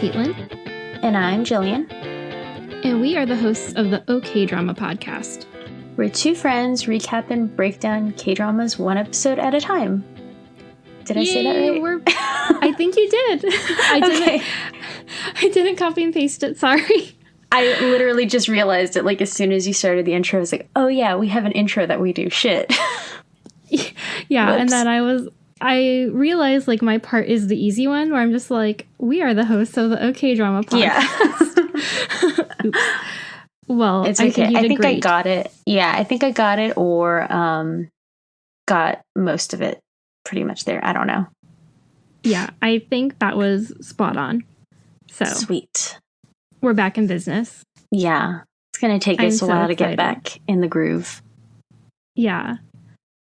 Kaitlin. And I'm Jillian. And we are the hosts of the OK Drama podcast. We're two friends recap and break down K-dramas one episode at a time. Did I say that right? I think you did. I didn't copy and paste it. Sorry. I literally just realized it as soon as you started the intro. I was like, oh yeah, we have an intro that we do. Shit. Yeah, Whoops. And then I realized my part is the easy one where I'm just like, we are the hosts of the OK Drama podcast. Yeah. Oops. Well, it's okay. I think great. I got it. Yeah, I think I got it or got most of it pretty much there. I don't know. Yeah, I think that was spot on. So sweet. We're back in business. Yeah. It's going to take us a while to get back in the groove. Yeah.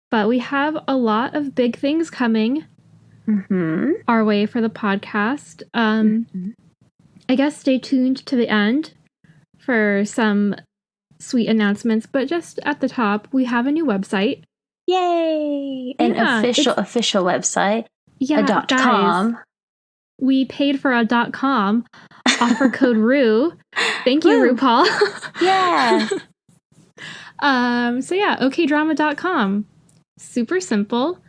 But we have a lot of big things coming our way for the podcast. I guess stay tuned to the end for some sweet announcements. But just at the top, we have a new website. Yay! An official website. Yeah, a .com. Guys, we paid for a .com. Offer code RU. Thank you, RuPaul. Yeah. So yeah, okdrama.com. Super simple.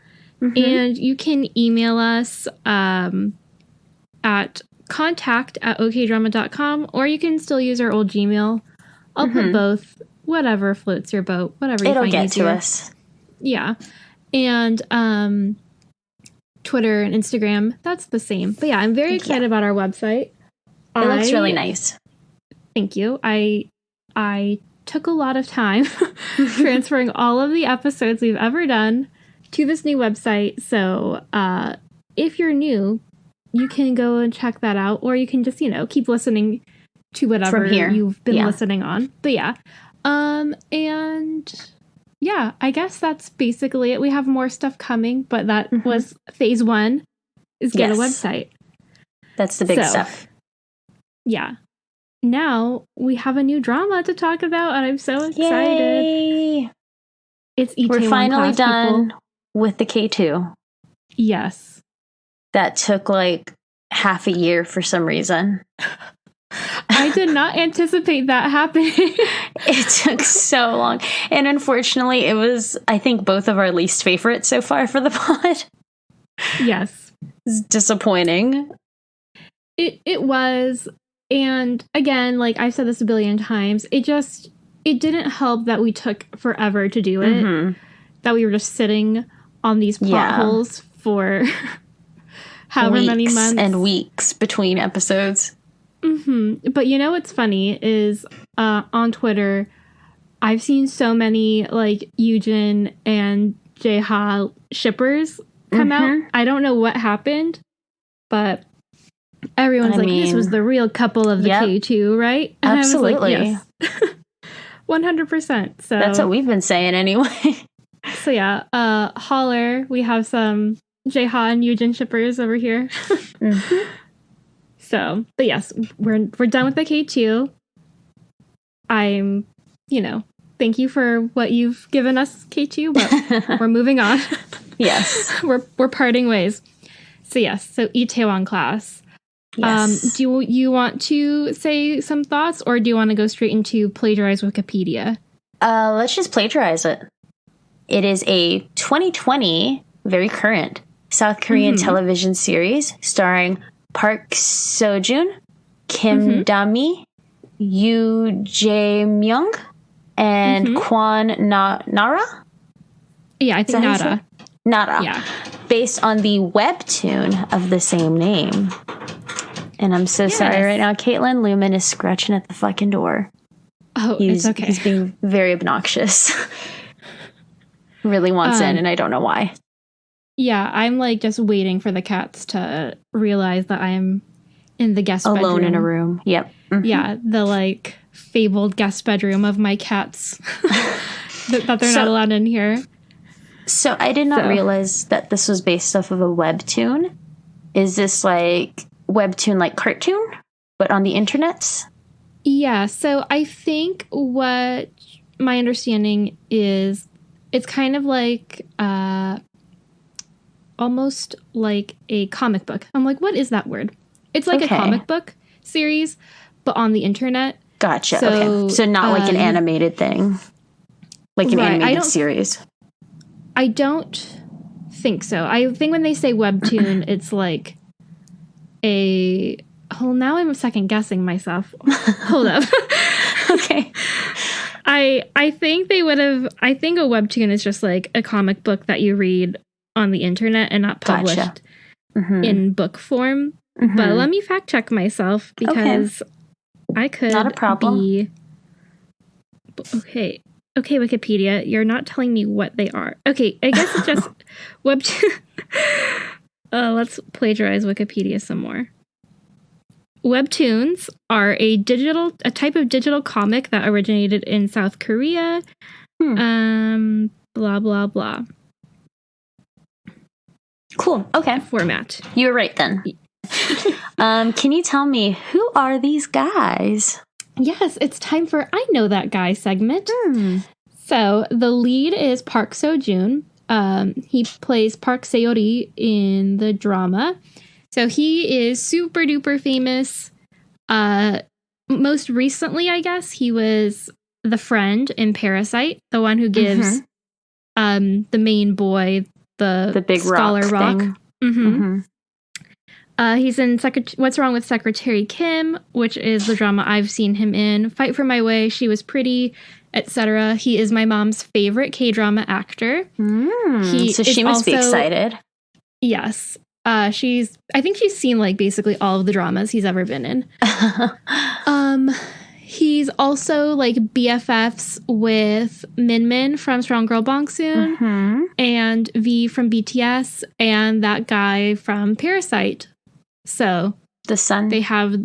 And you can email us at contact@okdrama.com, or you can still use our old Gmail. I'll put both. Whatever floats your boat. Whatever you It'll find get easier. to us. Yeah. And Twitter and Instagram, that's the same. But yeah, I'm very excited about our website. It looks really nice. Thank you. I took a lot of time transferring all of the episodes we've ever done to this new website. So if you're new, you can go and check that out, or you can just, keep listening to whatever you've been listening on. But yeah. And yeah, I guess that's basically it. We have more stuff coming, but that was phase 1 is get a website. That's the big stuff. Yeah. Now we have a new drama to talk about, and I'm so excited. Yay! It's Itaewon We're finally Class, done people. With the K2. Yes. That took half a year for some reason. I did not anticipate that happening. It took so long. And unfortunately, it was, I think, both of our least favorites so far for the pod. Yes. It's disappointing. It was. And again, I've said this a billion times, it didn't help that we took forever to do it. That we were just sitting on these plot holes for however many months. And weeks between episodes. But what's funny is on Twitter, I've seen so many Yoojin and Jaeha shippers come out. I don't know what happened, but everyone's this was the real couple of the K2, right? And absolutely. I was yes. 100%. So that's what we've been saying anyway. So yeah, holler. We have some Jaeha and Yoojin shippers over here. So, but yes, we're done with the K2. I'm, thank you for what you've given us, K2, but we're moving on. Yes. We're parting ways. So yes, so Itaewon Class. Yes. Do you want to say some thoughts, or do you want to go straight into plagiarize Wikipedia? Let's just plagiarize it. It is a 2020, very current, South Korean television series starring Park Seo-joon, Kim Da-mi, Yoo Jae-myung, and Kwon Nara? Yeah, I think Nara. Nara. Yeah. Based on the webtoon of the same name. And I'm so sorry right now, Kaitlin. Lumen is scratching at the fucking door. Oh, it's okay. He's being very obnoxious. Really wants in, and I don't know why. Yeah, I'm just waiting for the cats to realize that I'm in the guest bedroom. Alone in a room. Yep. Yeah, the fabled guest bedroom of my cats that they're not allowed in here. So I did not realize that this was based off of a webtoon. Is this webtoon cartoon, but on the internets? Yeah, so I think what my understanding is, it's kind of almost like a comic book. I'm what is that word? It's like a comic book series, but on the internet. Gotcha. So not like an animated thing, like an animated series. I don't think so. I think when they say webtoon, it's like a... Oh, now I'm second guessing myself. Hold up. Okay. I think they would have... I think a webtoon is just like a comic book that you read on the internet and not published in book form. But let me fact check myself because I could not a problem. be... Okay, Wikipedia, you're not telling me what they are. Okay, I guess it's just webtoon. Let's plagiarize Wikipedia some more. Webtoons are a type of digital comic that originated in South Korea. Blah, blah, blah. Cool. Okay. Format. You were right then. Can you tell me, who are these guys? Yes, it's time for I Know That Guy segment. So the lead is Park Seo-joon. He plays Park Seori in the drama. So he is super duper famous. Most recently, I guess, he was the friend in Parasite, the one who gives the main boy the big scholar rock. He's in What's Wrong with Secretary Kim, which is the drama I've seen him in. Fight for My Way, She Was Pretty, etc. He is my mom's favorite K-drama actor. So she must be excited. Yes. I think she's seen like basically all of the dramas he's ever been in. He's also like BFFs with Min from Strong Girl Bongsoon and V from BTS and that guy from Parasite. So the son, they have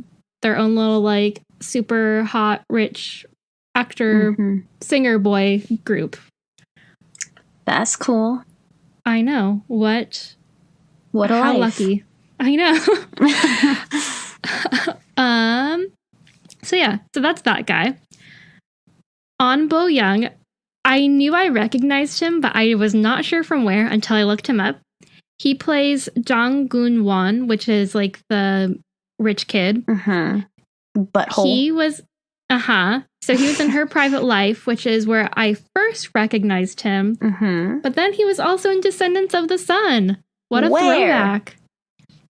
their own little like super hot, rich actor singer boy group. That's cool. I know. What a How life. Lucky. I know. So that's that guy. On Bo Young, I knew I recognized him, but I was not sure from where until I looked him up. He plays Jang Gun Won, which is like the rich kid. Butthole. He was, So he was in Her Private Life, which is where I first recognized him. But then he was also in Descendants of the Sun. What a throwback.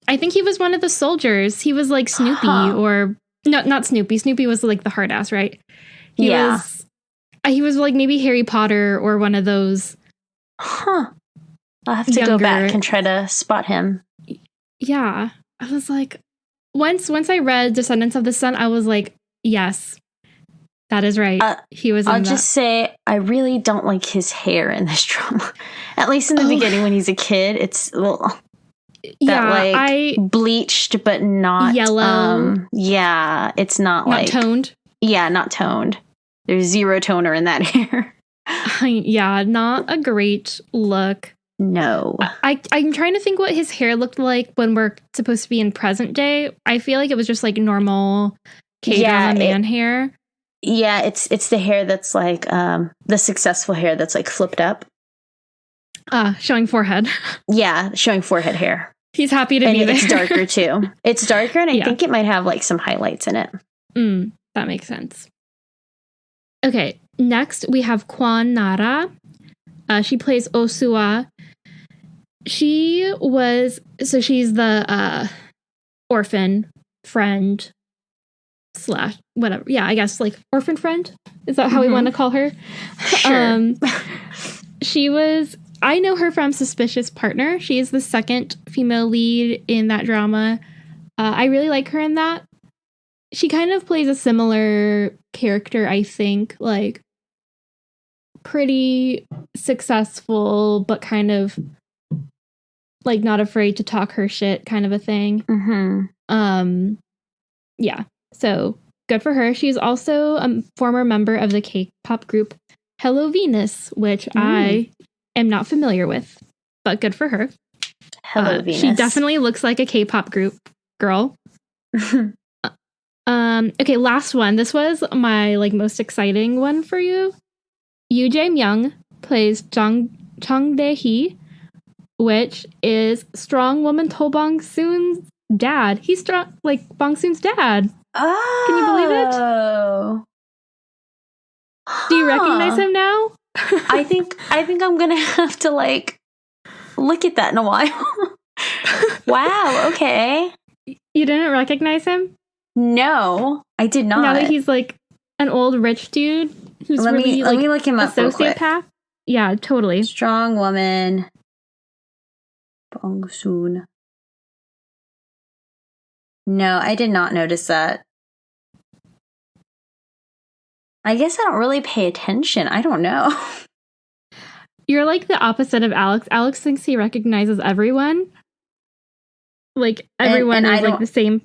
I think he was one of the soldiers. He was like Snoopy or... No, not Snoopy. Snoopy was like the hard ass, right? He was like maybe Harry Potter or one of those. I'll have to go back and try to spot him. Yeah. I was like... Once I read Descendants of the Sun, I was like, yes, that is right. He was in I'll just say, I really don't like his hair in this drama. At least in the beginning when he's a kid, it's a little... bleached, but not yellow. It's not like toned. Yeah, not toned. There's zero toner in that hair. Not a great look. No. I'm trying to think what his hair looked like when we're supposed to be in present day. I feel like it was just like normal K-drama man hair. Yeah, it's the hair that's like the successful hair that's like flipped up. Showing forehead. Yeah, showing forehead hair. He's happy to be there. It's darker too. It's darker, and I think it might have like some highlights in it. That makes sense. Okay, next we have Kwon Nara. She plays Osua. She's the orphan friend / whatever. Yeah, I guess like orphan friend. Is that how we want to call her? Sure. I know her from Suspicious Partner. She is the second female lead in that drama. I really like her in that. She kind of plays a similar character, I think, like pretty successful, but kind of like not afraid to talk her shit kind of a thing. Yeah, so good for her. She's also a former member of the K-pop group Hello Venus, which I am not familiar with, but good for her. Hello Venus. She definitely looks like a K-pop group girl. Okay, last one. This was my like most exciting one for you. Yoo Jae-myung plays Chung Dae-hee, which is strong woman To Bong Soon's dad. He's like Bong Soon's dad. Oh. Can you believe it? Do you recognize him now? I think I'm gonna have to like look at that in a while. Wow, okay. You didn't recognize him? No, I did not. Now that he's like an old rich dude who's let really me look him up a real quick. sociopath. Yeah, totally. Strong woman. Bong Soon. No, I did not notice that. I guess I don't really pay attention. I don't know. You're like the opposite of Alex. Alex thinks he recognizes everyone. Like, everyone is like the same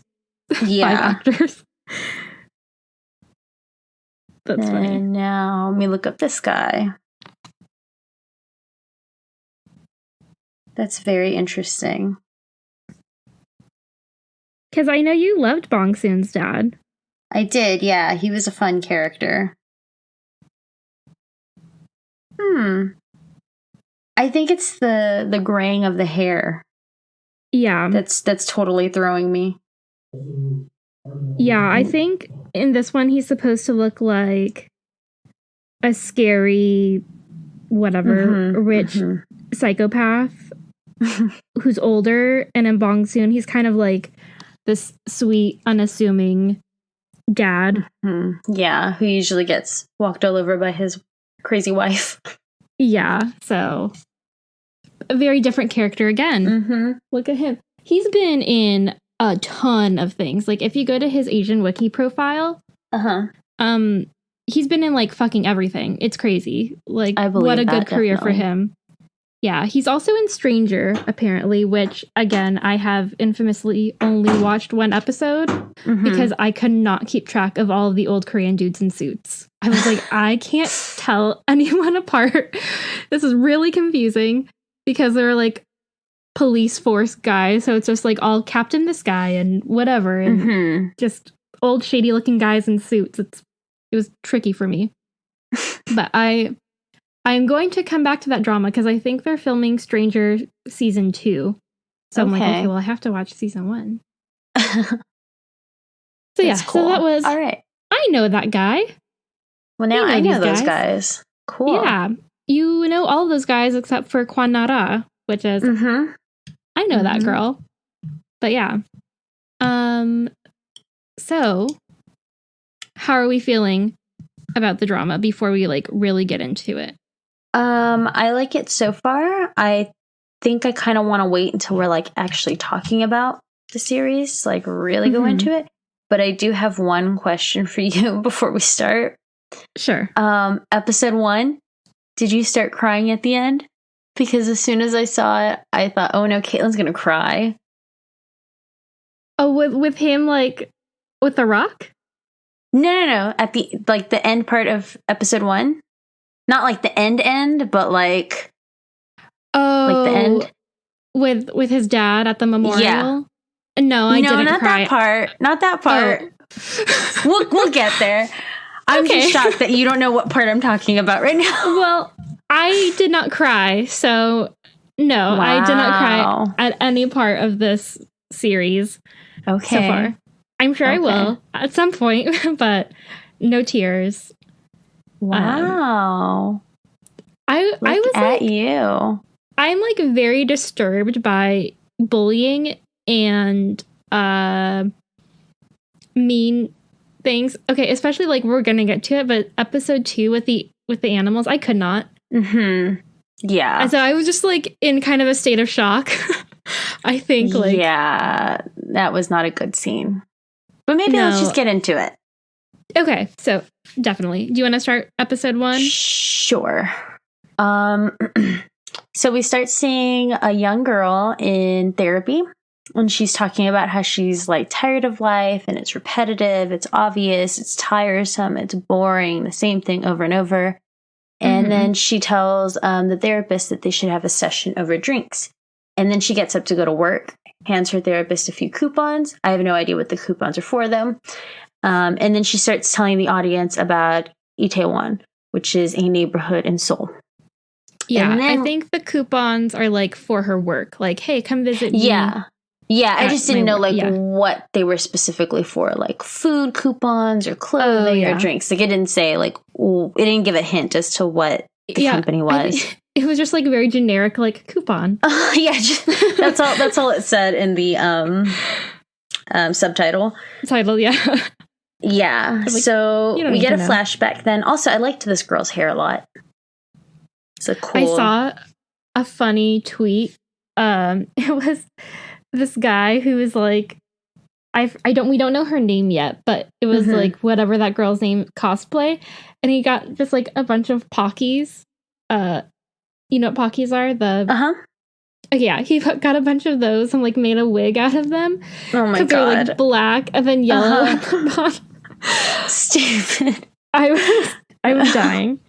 5 actors. That's funny. Now, let me look up this guy. That's very interesting. Because I know you loved Bong Soon's dad. I did, yeah. He was a fun character. I think it's the graying of the hair. Yeah. That's totally throwing me. Yeah, I think in this one he's supposed to look like a scary, whatever, rich psychopath who's older. And in Bong Soon, he's kind of like this sweet, unassuming dad. Yeah, who usually gets walked all over by his crazy wife. Yeah, so a very different character again. Look at him. He's been in a ton of things. Like, if you go to his Asian Wiki profile, he's been in like fucking everything. It's crazy. Like, what a good career for him. Yeah, he's also in Stranger, apparently, which, again, I have infamously only watched one episode because I could not keep track of all of the old Korean dudes in suits. I was like, I can't tell anyone apart. This is really confusing because they're like police force guys, so it's just like all Captain this guy and whatever, and just old shady looking guys in suits. It was tricky for me. But I'm going to come back to that drama because I think they're filming Stranger season 2. So I'm like, okay, well, I have to watch season 1. So yeah, cool. So that was all right. I know that guy. Well, now I know those guys. Cool. Yeah, you know all those guys except for Kwan Nara, which is I know that girl. But yeah, so how are we feeling about the drama before we like really get into it? I like it so far. I think I kind of want to wait until we're like actually talking about the series, like really go into it. But I do have one question for you before we start. Sure. Episode 1, did you start crying at the end? Because as soon as I saw it, I thought, oh no, Kaitlin's gonna cry. Oh, with him, like, with the rock? No. At the end part of episode 1. Not like the end, but like... Oh. Like the end. With his dad at the memorial? Yeah. No, I didn't cry. Not that part. Oh. We'll get there. I'm just shocked that you don't know what part I'm talking about right now. Well, I did not cry, so no, wow. I did not cry at any part of this series so far. I'm sure I will at some point, but no tears. Wow. I was at you. I'm like very disturbed by bullying and mean things. Okay, especially like we're gonna get to it, but episode 2 with the animals, I could not. Yeah. And so I was just like in kind of a state of shock. I think like that was not a good scene. But maybe let's just get into it. Okay, so definitely. Do you want to start episode 1? Sure. So we start seeing a young girl in therapy, and she's talking about how she's like tired of life and it's repetitive, it's obvious, it's tiresome, it's boring, the same thing over and over. And then she tells the therapist that they should have a session over drinks. And then she gets up to go to work, hands her therapist a few coupons. I have no idea what the coupons are for, though. And then she starts telling the audience about Itaewon, which is a neighborhood in Seoul. Yeah, I think the coupons are like for her work. Like, hey, come visit me. Yeah, I just didn't know what they were specifically for, like food coupons or clothing or drinks. Like it didn't say it didn't give a hint as to what the company was. It was just like very generic, like coupon. That's all it said in the subtitle. Yeah. Yeah. So we get a flashback. Then also, I liked this girl's hair a lot. So cool. I saw a funny tweet. It was this guy who was like, we don't know her name yet, but it was like whatever that girl's name, cosplay, and he got just like a bunch of Pockies. You know what Pockies are? Yeah, he got a bunch of those and like made a wig out of them. Oh my god! They're like black and then yellow at the bottom. Stupid. I was dying.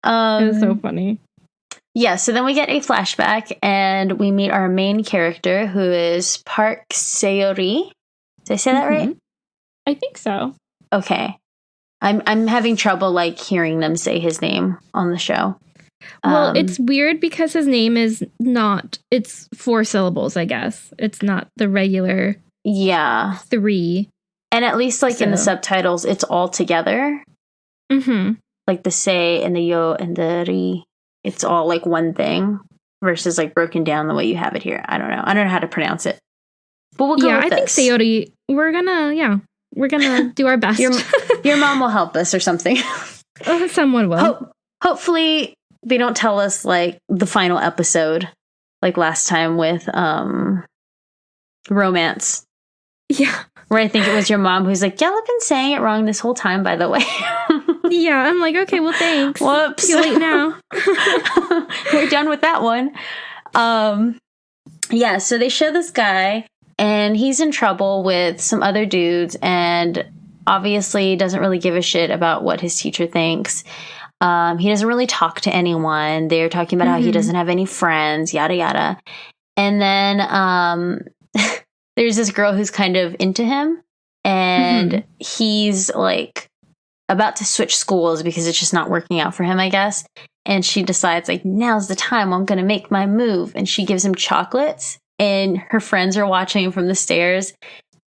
It was so funny. Yeah, so then we get a flashback and we meet our main character, who is Park Seori. Did I say that right? I think so. Okay. I'm having trouble like hearing them say his name on the show. Well, it's weird because his name is it's 4 syllables, I guess. It's not the regular 3. And at least like in the subtitles, it's all together. Like the se and the yo and the ri. It's all like one thing versus like broken down the way you have it here. I don't know how to pronounce it. But we'll go with this. I think Seori, we're gonna do our best. Your mom will help us or something. Someone will. Hopefully they don't tell us like the final episode like last time with romance. Yeah. Where I think it was your mom who's like, y'all have been saying it wrong this whole time, by the way. Yeah, I'm like, okay, well, thanks. Whoops. Too late now. We're done with that one. Yeah, so they show this guy, and he's in trouble with some other dudes, and obviously doesn't really give a shit about what his teacher thinks. He doesn't really talk to anyone. They're talking about how he doesn't have any friends, yada, yada. And then there's this girl who's kind of into him, and he's like about to switch schools because it's just not working out for him, I guess. And she decides like, now's the time, I'm going to make my move. And she gives him chocolates, and her friends are watching him from the stairs.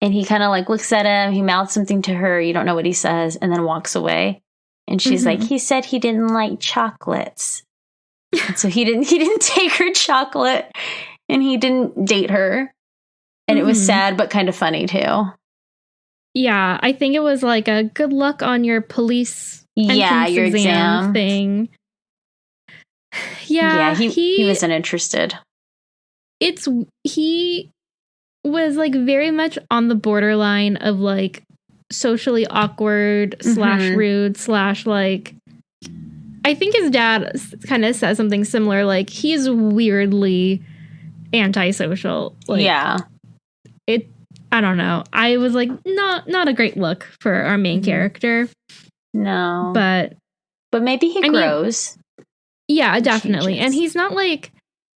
And he kind of like looks at him, he mouths something to her, you don't know what he says, and then walks away. And she's like, he said he didn't like chocolates. And so he didn't take her chocolate, and he didn't date her. And it was sad, but kind of funny too. Yeah, I think it was like a good luck on your police your exam thing. Yeah, he wasn't interested. He was like very much on the borderline of like socially awkward / rude / like, I think his dad kind of says something similar, like he's weirdly antisocial. Like, I don't know. I was like, not a great look for our main character. No. But maybe he grows. Yeah, definitely. Changes. And he's not like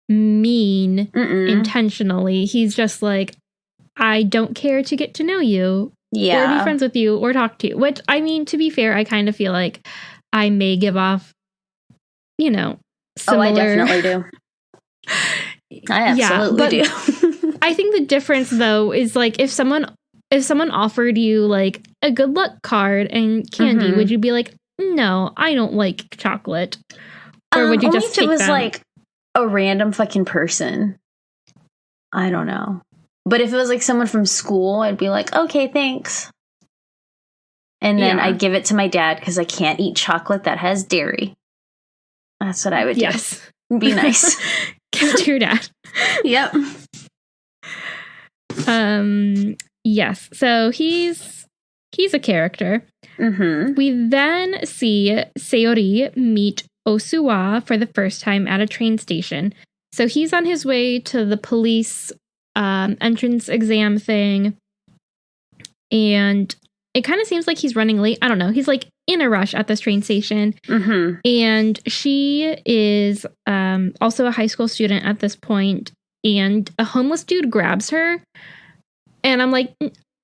mean intentionally. He's just like, I don't care to get to know you. Yeah. Or be friends with you or talk to you. Which, I mean, to be fair, I kind of feel like I may give off, similar. Oh, I definitely do. I absolutely do. I think the difference, though, is like if someone offered you like a good luck card and candy, would you be like, no, I don't like chocolate? Or would you just take it was them? Like a random fucking person? I don't know. But if it was like someone from school, I'd be like, okay, thanks. And then I'd give it to my dad because I can't eat chocolate that has dairy. That's what I would do. Yes. Be nice. Give it to your dad. Yep. Yes. So he's a character. We then see Seori meet Osuwa for the first time at a train station. So he's on his way to the police entrance exam thing. And it kind of seems like he's running late. I don't know. He's like in a rush at this train station. And she is also a high school student at this point. And a homeless dude grabs her. And I'm like,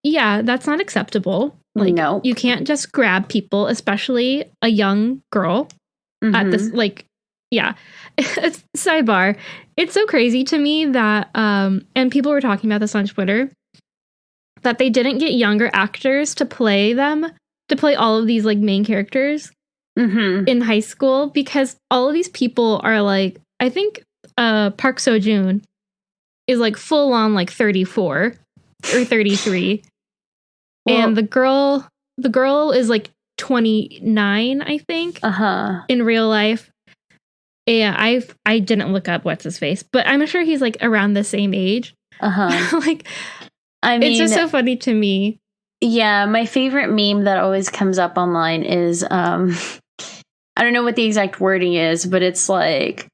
yeah, that's not acceptable. Like, no. You can't just grab people, especially a young girl at this, like, Yeah. Sidebar. It's so crazy to me that, and people were talking about this on Twitter, that they didn't get younger actors to play all of these like main characters in high school, because all of these people are like, I think Park Seo-joon is like full on like 34 or 33. Well, and the girl is like 29, I think, in real life. Yeah, I didn't look up what's his face, but I'm sure he's like around the same age. Like, I mean, it's just so funny to me. Yeah, my favorite meme that always comes up online is I don't know what the exact wording is, but it's like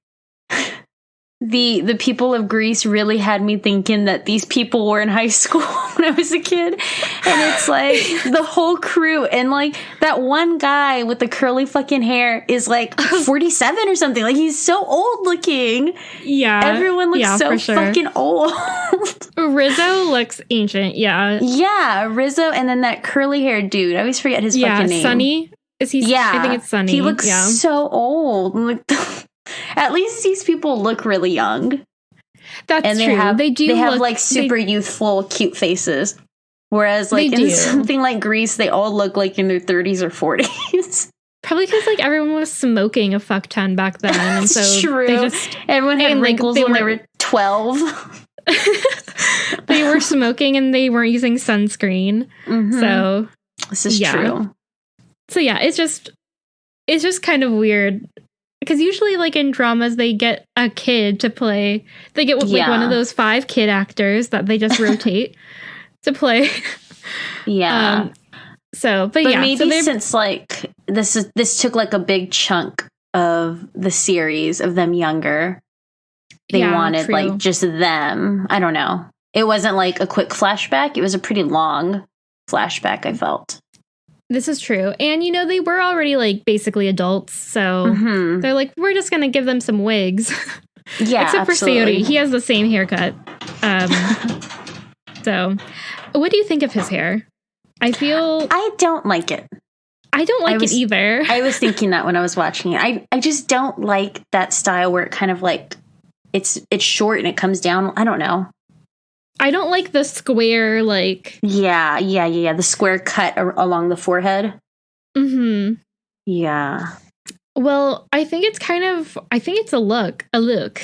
the people of Greece really had me thinking that these people were in high school when I was a kid. And it's like the whole crew, and like that one guy with the curly fucking hair is like 47 or something. Like, he's so old looking. Yeah. Everyone looks so fucking old. Rizzo looks ancient. Yeah. Yeah. Rizzo. And then that curly haired dude. I always forget his fucking name. Sunny. Is he? Yeah. I think it's Sunny. He looks so old. Like, at least these people look really young. That's true. They have like super youthful, cute faces. Whereas like in something like Greece, they all look like in their 30s or 40s. Probably because like everyone was smoking a fuck ton back then. And so true. Everyone had wrinkles when they were 12. They were smoking and they weren't using sunscreen. So this is true. So yeah, it's just kind of weird. Because usually, like, in dramas, they get a kid to play. They get, like, one of those 5 kid actors that they just rotate to play. Yeah. But yeah. Maybe since, like, this took, like, a big chunk of the series of them younger, they wanted, like, just them. I don't know. It wasn't, like, a quick flashback. It was a pretty long flashback, I felt. This is true. And, you know, they were already, like, basically adults. So they're like, we're just going to give them some wigs. Yeah, except for Sayori. He has the same haircut. So, what do you think of his hair? I don't like it. I don't like it either. I was thinking that when I was watching it. I just don't like that style where it kind of, like, it's short and it comes down. I don't know. I don't like the square, like... Yeah. The square cut along the forehead. Yeah. Well, I think it's a look. It's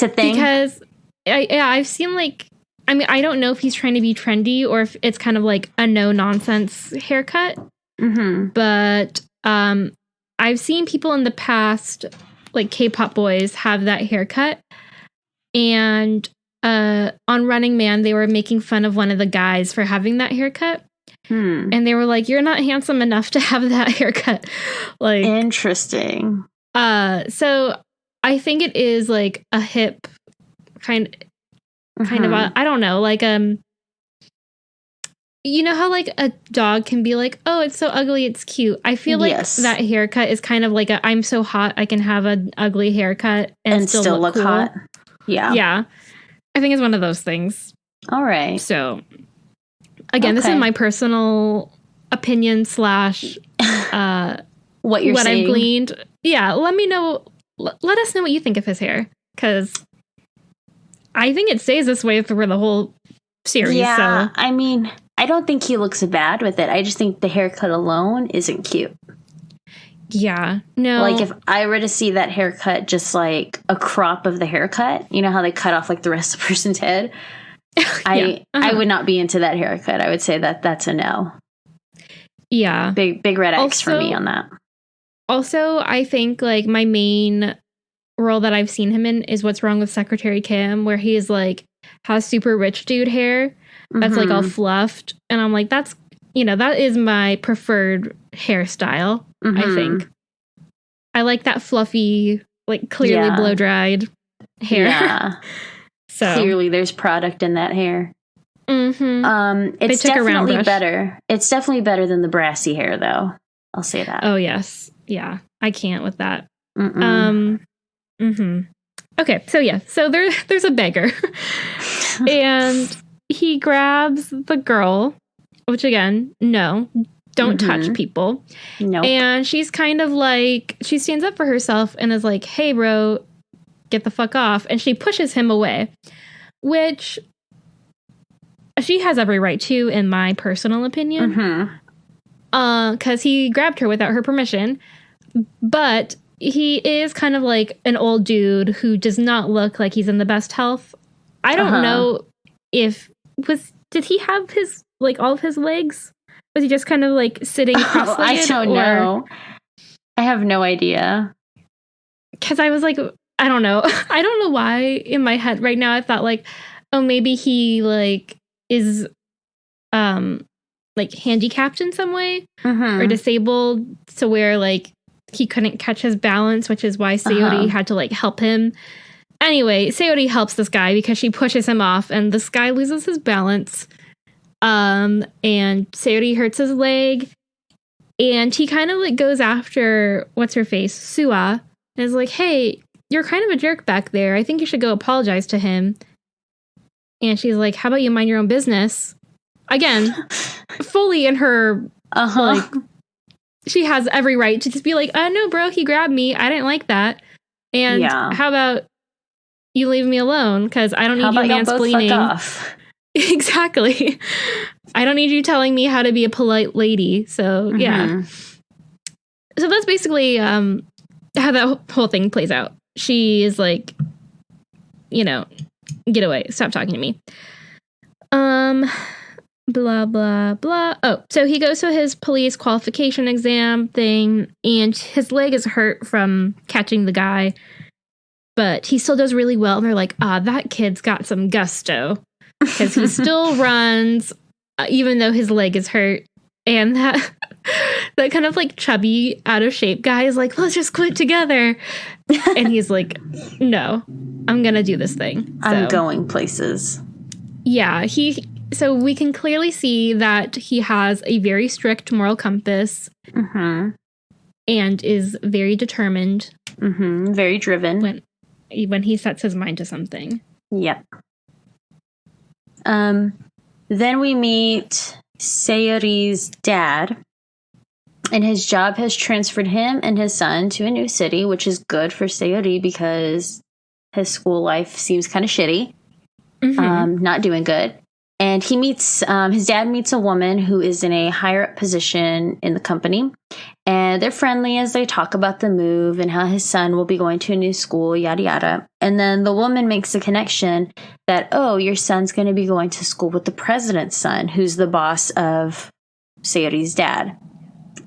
a thing? Because, I've seen, like... I mean, I don't know if he's trying to be trendy or if it's kind of like a no-nonsense haircut. But I've seen people in the past, like K-pop boys, have that haircut. And... on Running Man, they were making fun of one of the guys for having that haircut. And they were like, you're not handsome enough to have that haircut. Like, interesting. So I think it is like a hip kind of, I don't know, like, you know how like a dog can be like, oh, it's so ugly, it's cute. I feel like that haircut is kind of like I'm so hot, I can have an ugly haircut and still look cool. Hot. Yeah. Yeah. I think it's one of those things. All right. So, again, this is my personal opinion / what I've gleaned. Yeah, let me know. Let us know what you think of his hair, because I think it stays this way for the whole series. Yeah, so. I mean, I don't think he looks bad with it. I just think the haircut alone isn't cute. Yeah, no. Like, if I were to see that haircut, just like a crop of the haircut, you know how they cut off like the rest of the person's head? I would not be into that haircut. I would say that's a no. Yeah. Big red X for me on that. Also, I think like my main role that I've seen him in is What's Wrong with Secretary Kim, where he is like, has super rich dude hair that's like all fluffed. And I'm like, that's, you know, that is my preferred hairstyle. I think I like that fluffy, like clearly blow dried hair. Yeah. So clearly there's product in that hair. It's definitely better. It's definitely better than the brassy hair, though. I'll say that. Oh yes, yeah. I can't with that. Okay, so there's a beggar, and he grabs the girl, which again, no. don't touch people. Nope. And she's kind of like, she stands up for herself and is like, hey, bro, get the fuck off. And she pushes him away, which she has every right to, in my personal opinion. Because he grabbed her without her permission. But he is kind of like an old dude who does not look like he's in the best health. I don't know if did he have his like all of his legs? Was he just kind of like sitting cross-legged? I don't know. I have no idea. Because I was like, I don't know. I don't know why in my head right now I thought like, oh, maybe he like is like handicapped in some way or disabled to where like he couldn't catch his balance, which is why Sayori had to like help him. Anyway, Sayori helps this guy because she pushes him off and this guy loses his balance. And Sayori hurts his leg and he kind of like goes after what's her face, Sua, and is like, hey, you're kind of a jerk back there. I think you should go apologize to him. And she's like, how about you mind your own business? Again, fully in her, like, she has every right to just be like, no, bro, he grabbed me. I didn't like that. And how about you leave me alone? Because I don't need you mansplaining. Fuck off? Exactly. I don't need you telling me how to be a polite lady. So, yeah. So that's basically how that whole thing plays out. She is like, you know, get away. Stop talking to me. Blah, blah, blah. Oh, so he goes to his police qualification exam thing, and his leg is hurt from catching the guy, but he still does really well. And they're like, that kid's got some gusto, because he still runs, even though his leg is hurt. And that kind of like chubby, out of shape guy is like, let's just quit together. And he's like, no, I'm going to do this thing. I'm going places. Yeah, so we can clearly see that he has a very strict moral compass and is very determined. Very driven. When he sets his mind to something. Yep. Then we meet Sayori's dad. And his job has transferred him and his son to a new city, which is good for Sayori because his school life seems kind of shitty. Not doing good. And he meets, his dad meets a woman who is in a higher up position in the company. And they're friendly as they talk about the move and how his son will be going to a new school, yada, yada. And then the woman makes a connection that, oh, your son's going to be going to school with the president's son, who's the boss of Sayori's dad.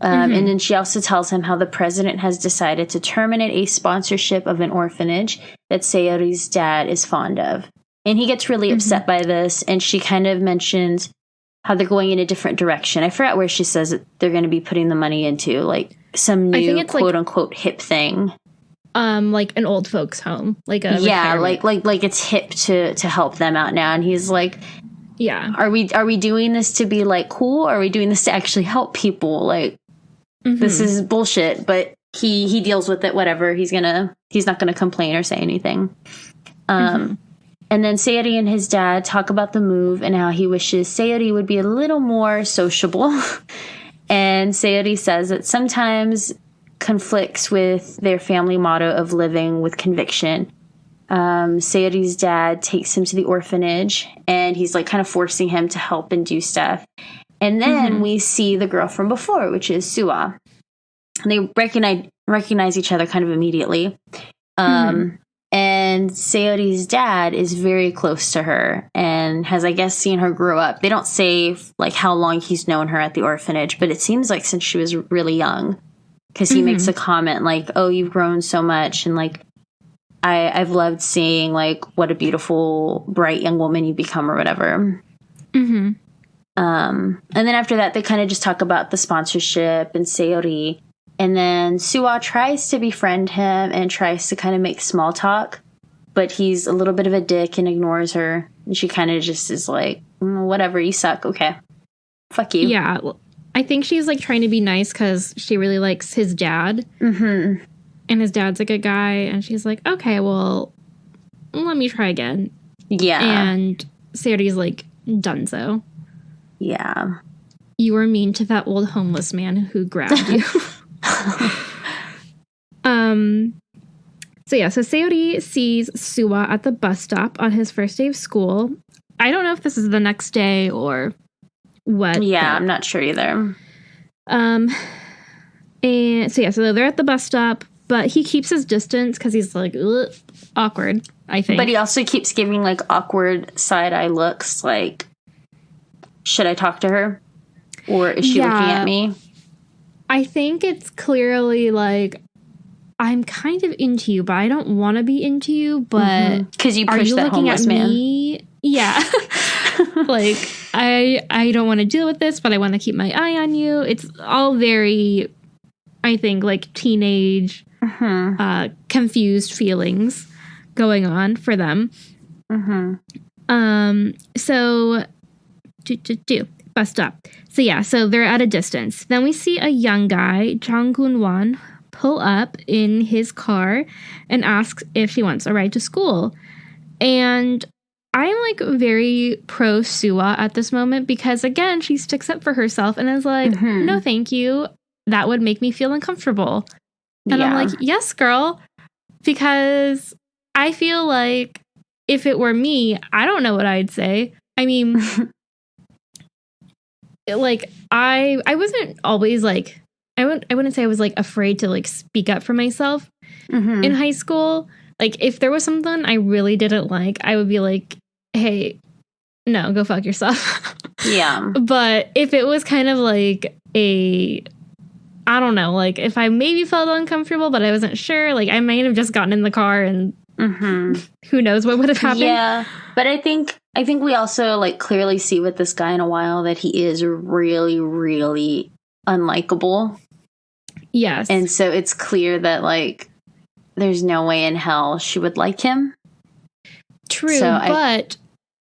And then she also tells him how the president has decided to terminate a sponsorship of an orphanage that Sayori's dad is fond of. And he gets really upset by this, and she kind of mentions how they're going in a different direction. I forgot where she says that they're going to be putting the money into, like some new quote-unquote hip thing. Like an old folks' home, like a retirement. like it's hip to help them out now. And he's like, yeah, are we doing this to be like cool? Or are we doing this to actually help people? Like this is bullshit. But he deals with it. Whatever. He's not gonna complain or say anything. And then Sayori and his dad talk about the move and how he wishes Sayori would be a little more sociable. And Sayori says that sometimes conflicts with their family motto of living with conviction. Sayori's dad takes him to the orphanage and he's like kind of forcing him to help and do stuff. And then we see the girl from before, which is Sua. And they recognize each other kind of immediately. And Sayori's dad is very close to her and has, I guess, seen her grow up. They don't say, like, how long he's known her at the orphanage, but it seems like since she was really young. Because he makes a comment like, oh, you've grown so much. And, like, I've loved seeing, like, what a beautiful, bright young woman you become or whatever. And then after that, they kind of just talk about the sponsorship and Sayori. And then Sua tries to befriend him and tries to kind of make small talk, but he's a little bit of a dick and ignores her. And she kind of just is like, whatever, you suck. Okay. Fuck you. Yeah. Well, I think she's like trying to be nice because she really likes his dad. And his dad's a good guy. And she's like, okay, well, let me try again. Yeah. And Sayori's like, dunzo. Yeah. you were mean to that old homeless man who grabbed you. So Sayori sees Suwa at the bus stop on his first day of school. I don't know if this is the next day or what. Yeah, I'm not sure either. And so they're at the bus stop, but he keeps his distance because he's like, ugh, awkward, I think. But he also keeps giving like awkward side-eye looks like, should I talk to her? Or is she looking at me? I think it's clearly like, I'm kind of into you, but I don't want to be into you, but... Because you pushed that homeless man. Yeah. Like, I don't want to deal with this, but I want to keep my eye on you. It's all very, I think, like, teenage, confused feelings going on for them. So, bus stop. So they're at a distance. Then we see a young guy, Jang Gun-won, pull up in his car and asks if she wants a ride to school. And I'm like very pro Suwa at this moment because, again, she sticks up for herself and is like, no, thank you. That would make me feel uncomfortable. And I'm like, yes, girl. Because I feel like if it were me, I don't know what I'd say. I mean, like, I wasn't always like, I wouldn't say I was like afraid to like speak up for myself in high school. Like, if there was something I really didn't like, I would be like, hey, no, go fuck yourself. Yeah. But if it was kind of like I don't know, like if I maybe felt uncomfortable, but I wasn't sure, like I might have just gotten in the car and who knows what would have happened. Yeah. But I think we also like clearly see with this guy in a while that he is really, really unlikable. Yes. And so it's clear that like there's no way in hell she would like him. True, but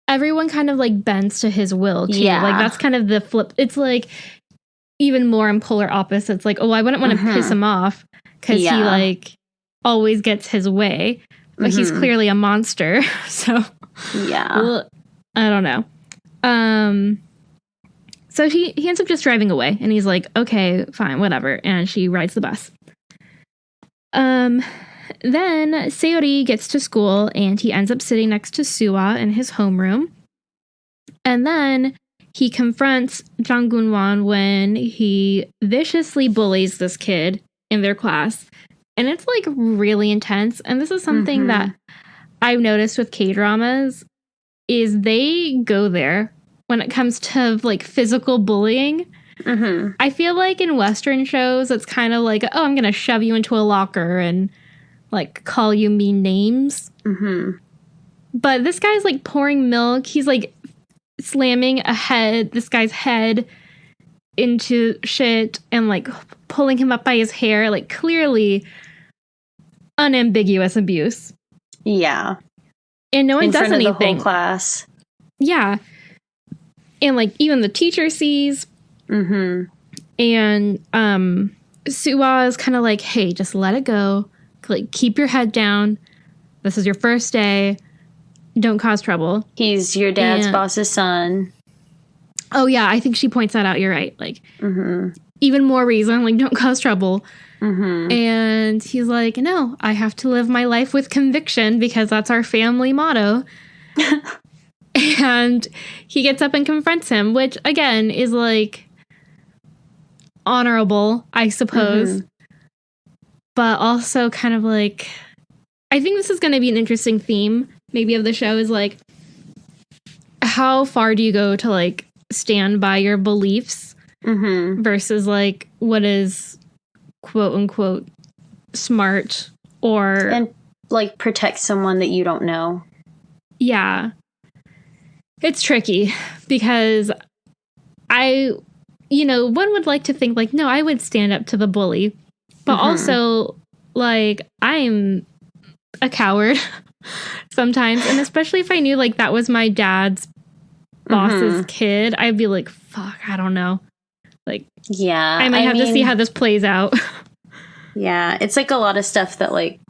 everyone kind of like bends to his will too. Yeah. Like that's kind of the flip. It's like even more in polar opposites. Like, oh, I wouldn't want to piss him off because he like always gets his way. But he's clearly a monster. So yeah. I don't know. So he ends up just driving away and he's like, okay, fine, whatever. And she rides the bus. Then Sayori gets to school and he ends up sitting next to Suwa in his homeroom. And then he confronts Jang Gun-won when he viciously bullies this kid in their class. And it's like really intense. And this is something that I've noticed with K-dramas is they go there when it comes to like physical bullying. I feel like in Western shows, it's kind of like, oh, I'm going to shove you into a locker and like call you mean names. But this guy's like pouring milk. He's like slamming this guy's head into shit and like pulling him up by his hair, like clearly unambiguous abuse. Yeah. And no one does anything. In front of the whole class. Yeah. And like even the teacher sees. And Suwa is kind of like, hey, just let it go. Like, keep your head down. This is your first day. Don't cause trouble. He's your dad's boss's son. Oh, yeah. I think she points that out. You're right. Like, even more reason, like, don't cause trouble. And he's like, no, I have to live my life with conviction because that's our family motto. And he gets up and confronts him, which, again, is like honorable, I suppose. But also kind of like, I think this is going to be an interesting theme maybe of the show is like, how far do you go to like stand by your beliefs versus like what is quote unquote smart or and like protect someone that you don't know. Yeah. It's tricky because one would like to think like, no, I would stand up to the bully. But also, like, I'm a coward sometimes. And especially if I knew, like, that was my dad's boss's kid, I'd be like, fuck, I don't know. Like, yeah, I might have to see how this plays out. Yeah, it's like a lot of stuff that, like,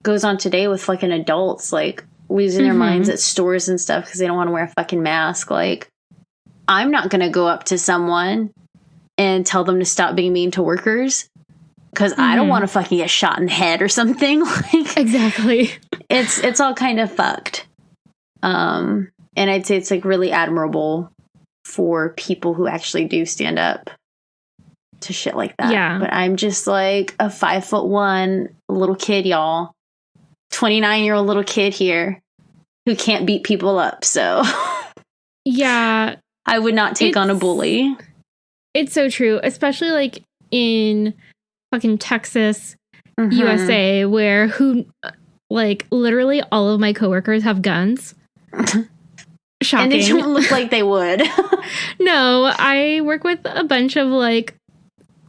goes on today with fucking adults, like, losing their minds at stores and stuff because they don't want to wear a fucking mask. Like, I'm not going to go up to someone and tell them to stop being mean to workers because I don't want to fucking get shot in the head or something. Like, exactly. It's all kind of fucked. And I'd say it's like really admirable for people who actually do stand up to shit like that. Yeah. But I'm just like a 5'1" little kid, y'all. 29-year-old little kid here who can't beat people up. So yeah, I would not take on a bully. It's so true, especially like in fucking Texas, USA, where like literally all of my coworkers have guns. Shocking. And they don't look like they would. No, I work with a bunch of like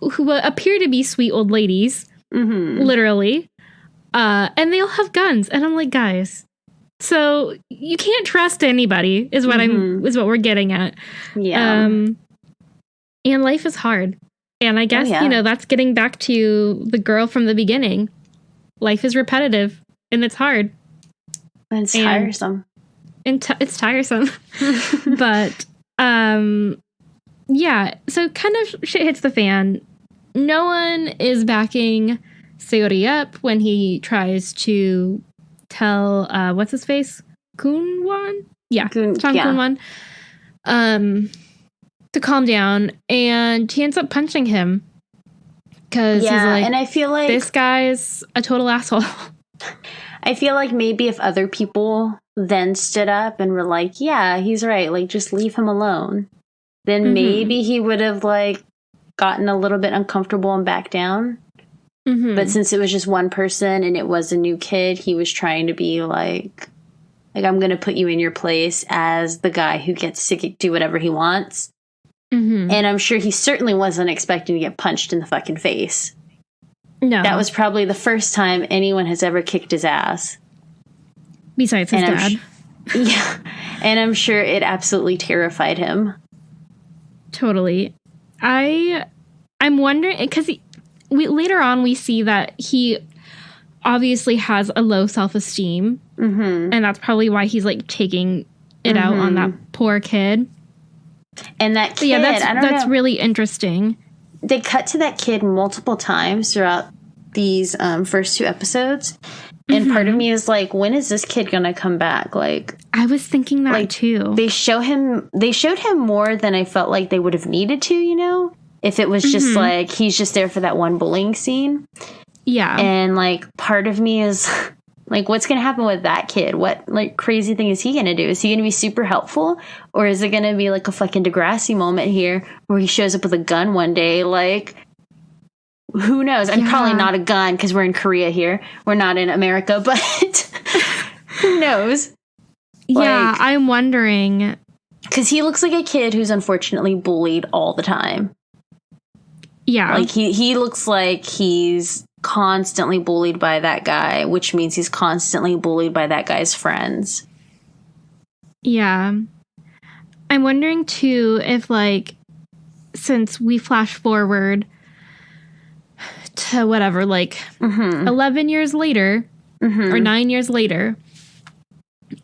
who appear to be sweet old ladies, literally, and they all have guns, and I'm like, guys, so you can't trust anybody, is what we're getting at. Yeah. And life is hard, and I guess that's getting back to the girl from the beginning. Life is repetitive, and it's hard, and it's tiresome. It's tiresome, but yeah. So kind of shit hits the fan. No one is backing Sayori up when he tries to tell what's his face, Kunwan, Kunwan, to calm down, and he ends up punching him because he's like, and I feel like this guy's a total asshole. I feel like maybe if other people then stood up and were like, yeah, he's right, like just leave him alone, then maybe he would have like gotten a little bit uncomfortable and backed down. But since it was just one person and it was a new kid, he was trying to be like I'm going to put you in your place as the guy who gets to do whatever he wants. And I'm sure he certainly wasn't expecting to get punched in the fucking face. No. That was probably the first time anyone has ever kicked his ass. Besides his dad. Yeah. And I'm sure it absolutely terrified him. Totally. I'm wondering, because later on we see that he obviously has a low self-esteem. And that's probably why he's like taking it out on that poor kid. And that kid, that's really interesting. They cut to that kid multiple times throughout these first two episodes. And part of me is like, when is this kid going to come back? Like, I was thinking that too. They showed him more than I felt like they would have needed to, you know? If it was just like, he's just there for that one bullying scene. Yeah. And like, part of me is like, what's going to happen with that kid? What like crazy thing is he going to do? Is he going to be super helpful? Or is it going to be like a fucking Degrassi moment here where he shows up with a gun one day? Like, who knows? I'm probably not a gun because we're in Korea here. We're not in America, but who knows? Yeah, like, I'm wondering. Because he looks like a kid who's unfortunately bullied all the time. Yeah. Like, he looks like he's constantly bullied by that guy, which means he's constantly bullied by that guy's friends. Yeah. I'm wondering, too, if, like, since we flash forward to whatever, like, 11 years later, or 9 years later,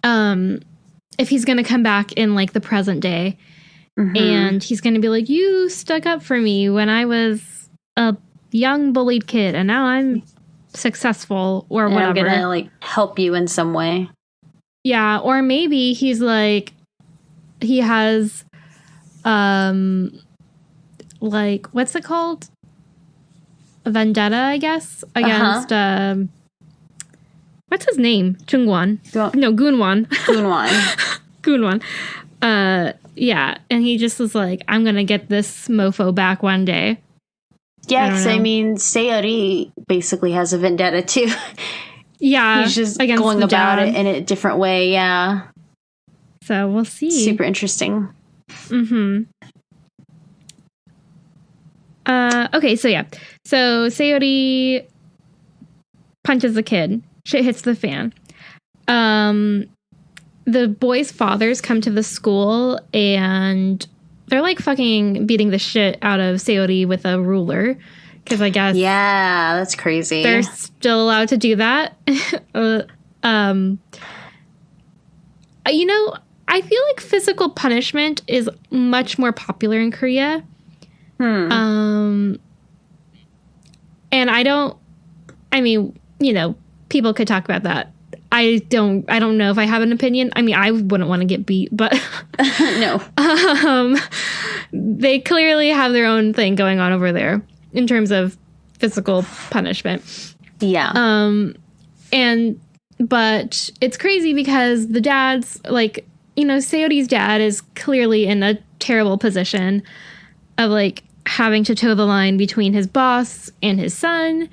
if he's going to come back in, like, the present day, and he's going to be like, you stuck up for me when I was a young bullied kid, and now I'm successful, or whatever. I'm going to, like, help you in some way. Yeah, or maybe he's, like, he has, like, what's it called? A vendetta, I guess, against, what's his name? Chungwan. No, Gunwan. Gunwan. Yeah, and he just was like, I'm going to get this mofo back one day. Yeah, because I mean, Sayori basically has a vendetta, too. Yeah. He's just going about it in a different way, yeah. So we'll see. Super interesting. Okay, so yeah. So Sayori punches the kid. Shit hits the fan. The boys' fathers come to the school and they're like fucking beating the shit out of Sayori with a ruler. Because I guess... Yeah, that's crazy. They're still allowed to do that. You know, I I feel like physical punishment is much more popular in Korea. And I mean, you know, people could talk about that. I don't know if I have an opinion. I mean, I wouldn't want to get beat, but no. They clearly have their own thing going on over there in terms of physical punishment. Yeah. But it's crazy because the dad's like, you know, Seori's dad is clearly in a terrible position of like having to toe the line between his boss and his son.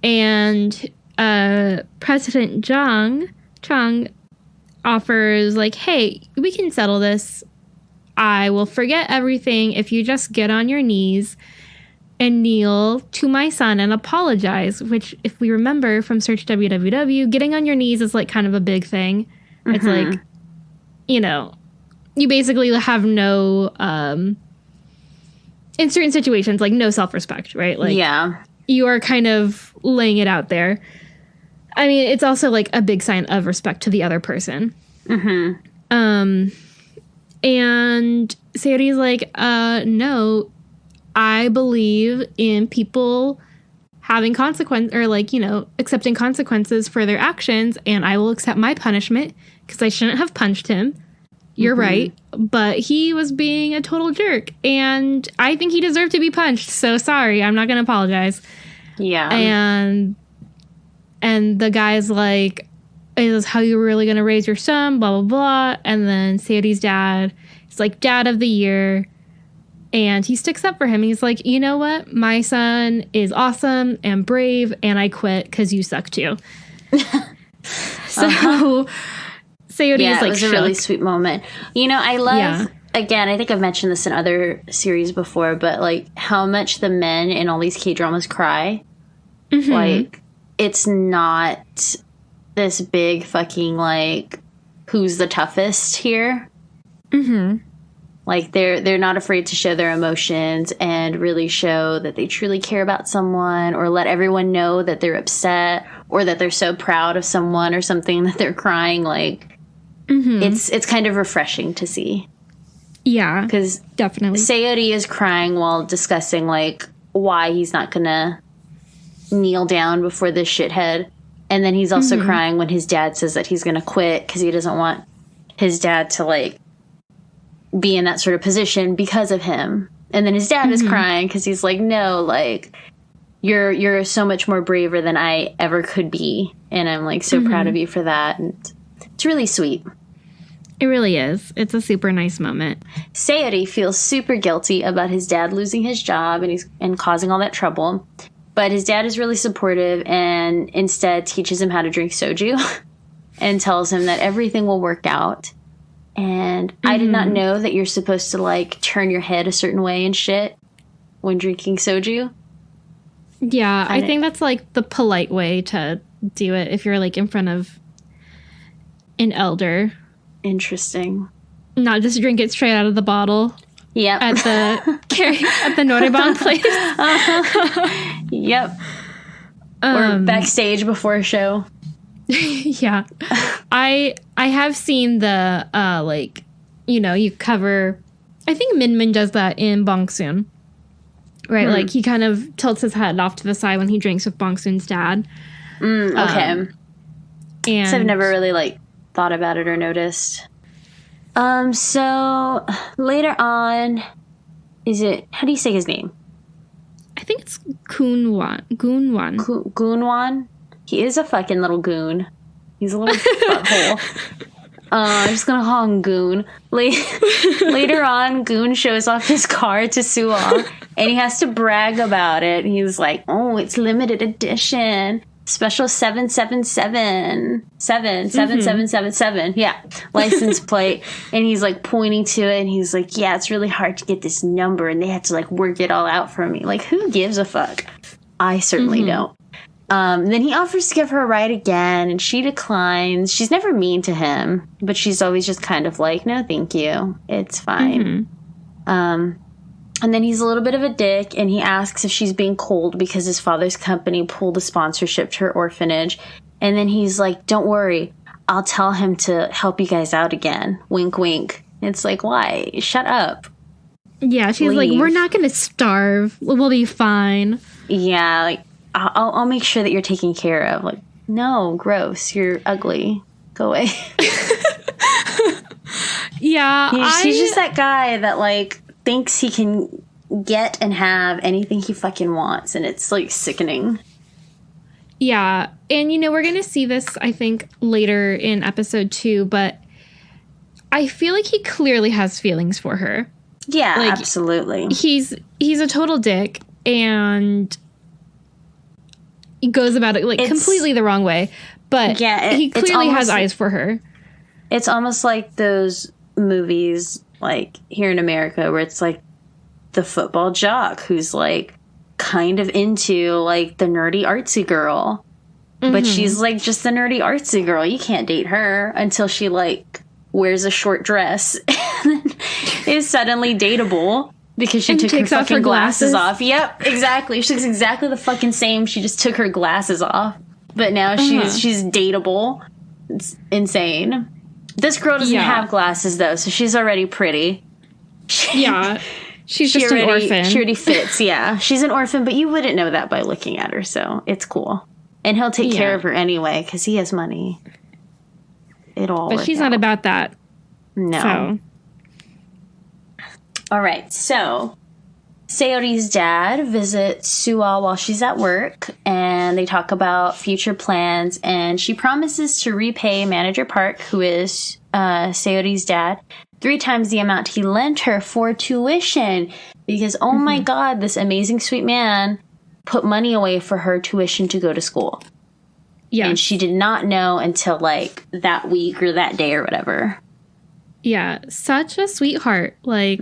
And President Chung offers like, hey, we can settle this. I will forget everything if you just get on your knees and kneel to my son and apologize, which if we remember from Search WWW, getting on your knees is like kind of a big thing. Mm-hmm. It's like, you know, you basically have no, in certain situations, like no self-respect, right? Like, yeah, you are kind of laying it out there. I mean, it's also like a big sign of respect to the other person. Mm-hmm. And Seori's like, no, I believe in people having consequence or like, you know, accepting consequences for their actions, and I will accept my punishment because I shouldn't have punched him. You're right. But he was being a total jerk, and I think he deserved to be punched. So sorry, I'm not going to apologize. Yeah. And the guy's like, is this how you were really going to raise your son? Blah, blah, blah. And then Seori's dad is like, dad of the year. And he sticks up for him. He's like, you know what? My son is awesome and brave, and I quit because you suck too. So Seori is like, it was a really sweet moment. You know, I love, again, I think I've mentioned this in other series before, but like how much the men in all these K-dramas cry. Mm-hmm. Like, it's not this big fucking, like, who's the toughest here. Mm-hmm. Like, they're not afraid to show their emotions and really show that they truly care about someone, or let everyone know that they're upset or that they're so proud of someone or something that they're crying. Like, it's kind of refreshing to see. Yeah, because definitely. Seori is crying while discussing, like, why he's not gonna kneel down before this shithead. And then he's also crying when his dad says that he's gonna quit because he doesn't want his dad to, like, be in that sort of position because of him. And then his dad is crying because he's like, no, like, you're so much more braver than I ever could be, and I'm like so proud of you for that. And it's really sweet. It really is. It's a super nice moment. Seori feels super guilty about his dad losing his job and causing all that trouble, but his dad is really supportive and instead teaches him how to drink soju and tells him that everything will work out. And I did not know that you're supposed to, like, turn your head a certain way and shit when drinking soju. Yeah, I think that's, like, the polite way to do it if you're, like, in front of an elder. Interesting. Not just drink it straight out of the bottle. Yep. At the Norebang place. Yep. Or backstage before a show. Yeah. I have seen the, like, you know, you cover, I think Minmin does that in Bongsoon. Right? Like, he kind of tilts his head off to the side when he drinks with Bongsoon's dad. Okay. And so I've never really, like, thought about it or noticed. So later on, how do you say his name? I think it's Goonwan. Goonwan? He is a fucking little goon. He's a little butthole. I'm just gonna call him Goon. Later on, Goon shows off his car to Suwa, and he has to brag about it. He's like, oh, it's limited edition. Special 777. Yeah. License plate. And he's like pointing to it, and he's like, yeah, it's really hard to get this number, and they had to like work it all out for me. Like, who gives a fuck? I certainly don't. Then he offers to give her a ride again, and she declines. She's never mean to him, but she's always just kind of like, no, thank you. It's fine. And then he's a little bit of a dick, and he asks if she's being cold because his father's company pulled a sponsorship to her orphanage. And then he's like, don't worry, I'll tell him to help you guys out again. Wink, wink. It's like, why? Shut up. Yeah, she's Leave. like, we're not going to starve. We'll be fine. Yeah, like, I'll make sure that you're taken care of. Like, no, gross. You're ugly. Go away. Yeah. He's just that guy that, like, thinks he can get and have anything he fucking wants. And it's, like, sickening. Yeah. And, you know, we're going to see this, I think, later in episode 2. But I feel like he clearly has feelings for her. Yeah, like, absolutely. He's a total dick, and he goes about it like completely the wrong way. But yeah, he clearly has eyes for her. It's almost like those movies, like here in America, where it's like the football jock who's like kind of into like the nerdy artsy girl, but she's like just the nerdy artsy girl. You can't date her until she like wears a short dress and is suddenly dateable because she took her fucking glasses off. Yep, exactly. She looks exactly the fucking same. She just took her glasses off, but now she's dateable. It's insane. This girl doesn't have glasses though, so she's already pretty. Yeah, she's just an orphan. She already fits. Yeah, she's an orphan, but you wouldn't know that by looking at her, so it's cool. And he'll take care of her anyway because he has money. But she's not about that. No. So. All right. So Sayori's dad visits Suwa while she's at work, and they talk about future plans. And she promises to repay Manager Park, who is Sayori's dad, 3 times the amount he lent her for tuition. Because, oh my God, this amazing sweet man put money away for her tuition to go to school. Yeah. And she did not know until, like, that week or that day or whatever. Yeah. Such a sweetheart. Like,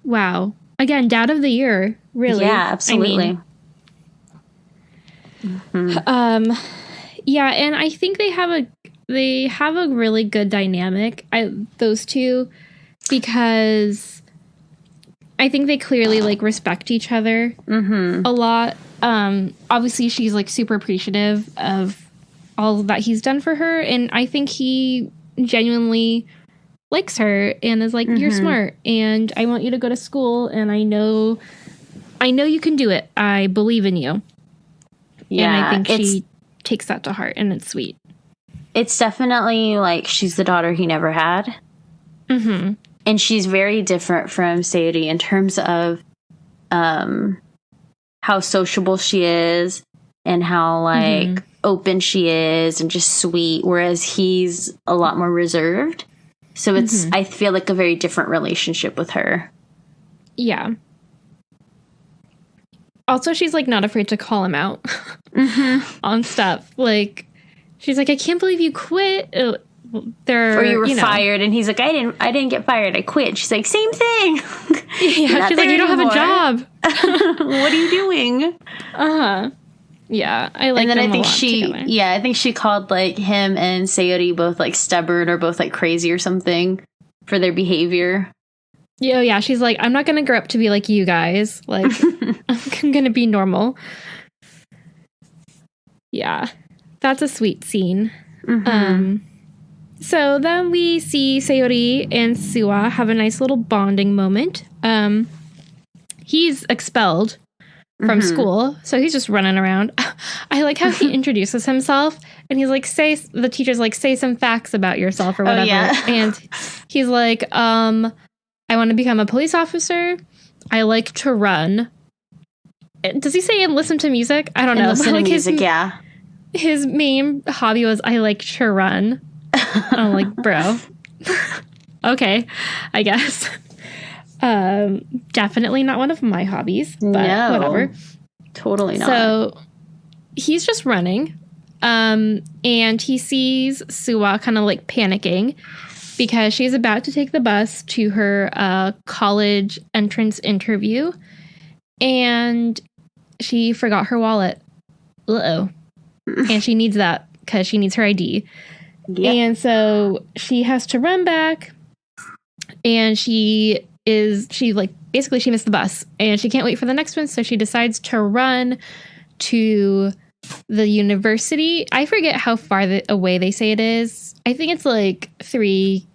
wow. Again, dad of the year, really. Yeah, absolutely. Yeah, and I think they have a really good dynamic, those two, because I think they clearly, like, respect each other a lot. Obviously, she's, like, super appreciative of all that he's done for her, and I think he genuinely likes her and is like, you're smart, and I want you to go to school, and I know you can do it. I believe in you. Yeah, and I think she takes that to heart, and it's sweet. It's definitely, like, she's the daughter he never had. And she's very different from Sayori in terms of how sociable she is and how, like, open she is and just sweet, whereas he's a lot more reserved. So it's, I feel like, a very different relationship with her. Yeah. Also, she's, like, not afraid to call him out on stuff. Like, she's like, I can't believe you quit. Or you were fired, and he's like, I didn't get fired, I quit. She's like, same thing. Yeah, she's like, you don't have a job. What are you doing? Yeah, I like. And then I think she called, like, him and Sayori both, like, stubborn or both, like, crazy or something for their behavior. Yeah, she's like, I'm not gonna grow up to be like you guys. Like, I'm gonna be normal. Yeah, that's a sweet scene. So then we see Sayori and Suwa have a nice little bonding moment. He's expelled from school, so he's just running around. I like how he introduces himself, and he's like, the teacher's like, say some facts about yourself or whatever. Oh, yeah. And he's like, I want to become a police officer. I like to run. Does he say and listen to music? I don't know. Listen to music, yeah. His main hobby was, I like to run. I'm like, bro. Okay, I guess. Definitely not one of my hobbies, but whatever. Totally not. So he's just running, and he sees Suwa kind of like panicking because she's about to take the bus to her college entrance interview, and she forgot her wallet. Uh-oh. And she needs that because she needs her ID. Yep. And so she has to run back, and she basically she missed the bus, and she can't wait for the next one, so she decides to run to the university. I forget how far away they say it is. I think it's like 3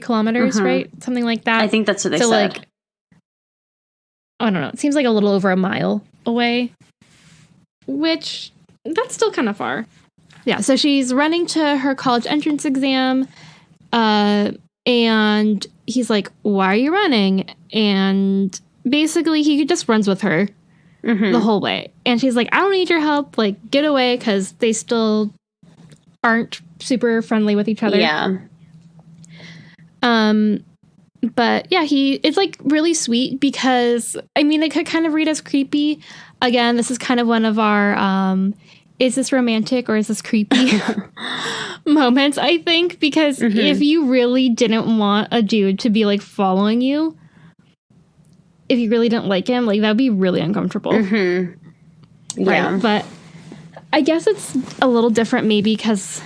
kilometers, right? Something like that. I think that's what they said. Like, I don't know. It seems like a little over a mile away, which that's still kind of far. Yeah. So she's running to her college entrance exam, and he's like, "Why are you running?" And basically, he just runs with her the whole way. And she's like, "I don't need your help. Like, get away," because they still aren't super friendly with each other. Yeah. But yeah, it's like really sweet because, I mean, it could kind of read as creepy. Again, this is kind of one of our, is this romantic or is this creepy moments, I think, because if you really didn't want a dude to be like following you, if you really didn't like him, like that would be really uncomfortable. Yeah. Right? But I guess it's a little different maybe because,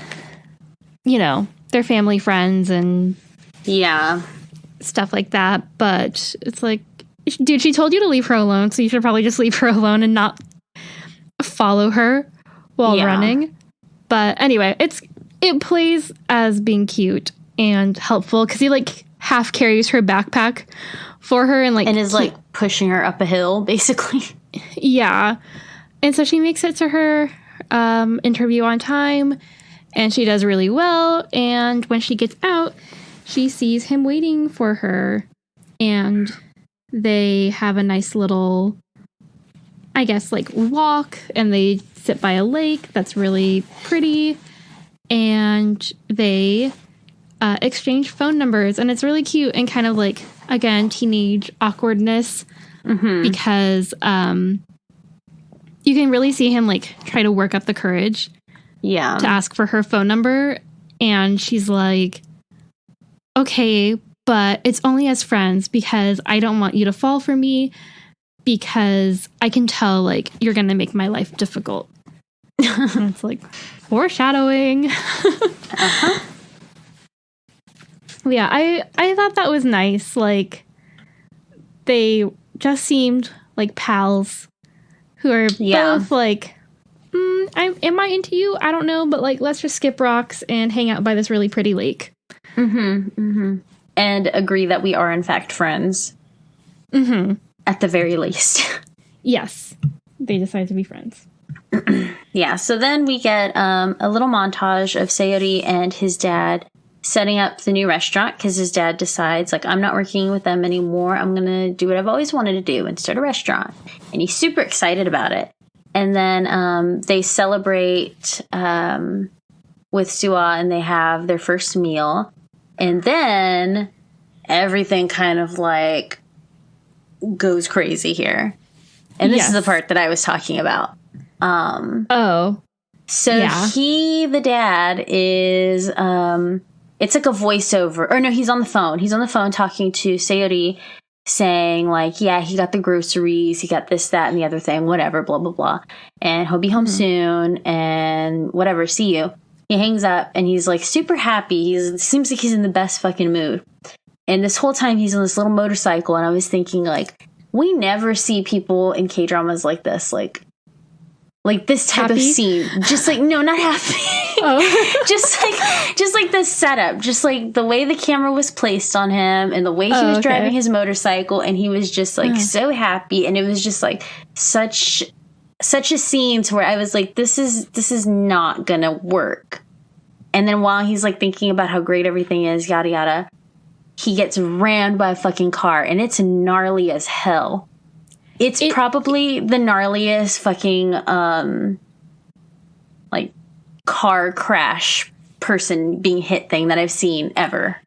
you know, they're family friends and stuff like that. But it's like, dude, she told you to leave her alone, so you should probably just leave her alone and not follow her while running. But anyway, it plays as being cute and helpful because he like half carries her backpack for her and is like pushing her up a hill, basically. Yeah. And so she makes it to her interview on time, and she does really well. And when she gets out, she sees him waiting for her, and they have a nice little, I guess, like walk, and they sit by a lake that's really pretty, and they exchange phone numbers, and it's really cute and kind of like, again, teenage awkwardness because you can really see him like try to work up the courage to ask for her phone number, and she's like, okay, but it's only as friends because I don't want you to fall for me because I can tell like you're gonna make my life difficult. And it's like foreshadowing. Yeah, I thought that was nice. Like they just seemed like pals who are both like, am I into you? I don't know, but like let's just skip rocks and hang out by this really pretty lake. And agree that we are in fact friends. At the very least. Yes. They decide to be friends. Yeah, so then we get a little montage of Sayori and his dad setting up the new restaurant because his dad decides, like, I'm not working with them anymore. I'm going to do what I've always wanted to do and start a restaurant. And he's super excited about it. And then they celebrate with Suwa and they have their first meal. And then everything kind of like goes crazy here. And this is the part that I was talking about. So the dad is, it's like a voiceover, or no, he's on the phone. He's on the phone talking to Sayori saying like, yeah, he got the groceries, he got this, that, and the other thing, whatever, blah, blah, blah. And he'll be home soon and whatever, see you. He hangs up and he's like super happy. Seems like he's in the best fucking mood. And this whole time he's on this little motorcycle, and I was thinking like, we never see people in K-dramas like this, like this type happy? Of scene. Just like, no, not happy. just like the setup, just like the way the camera was placed on him and the way he was driving his motorcycle, and he was just like so happy, and it was just like such a scene to where I was like, this is not gonna work. And then while he's like thinking about how great everything is, yada yada, he gets rammed by a fucking car, and it's gnarly as hell. It's probably the gnarliest fucking like car crash person being hit thing that I've seen ever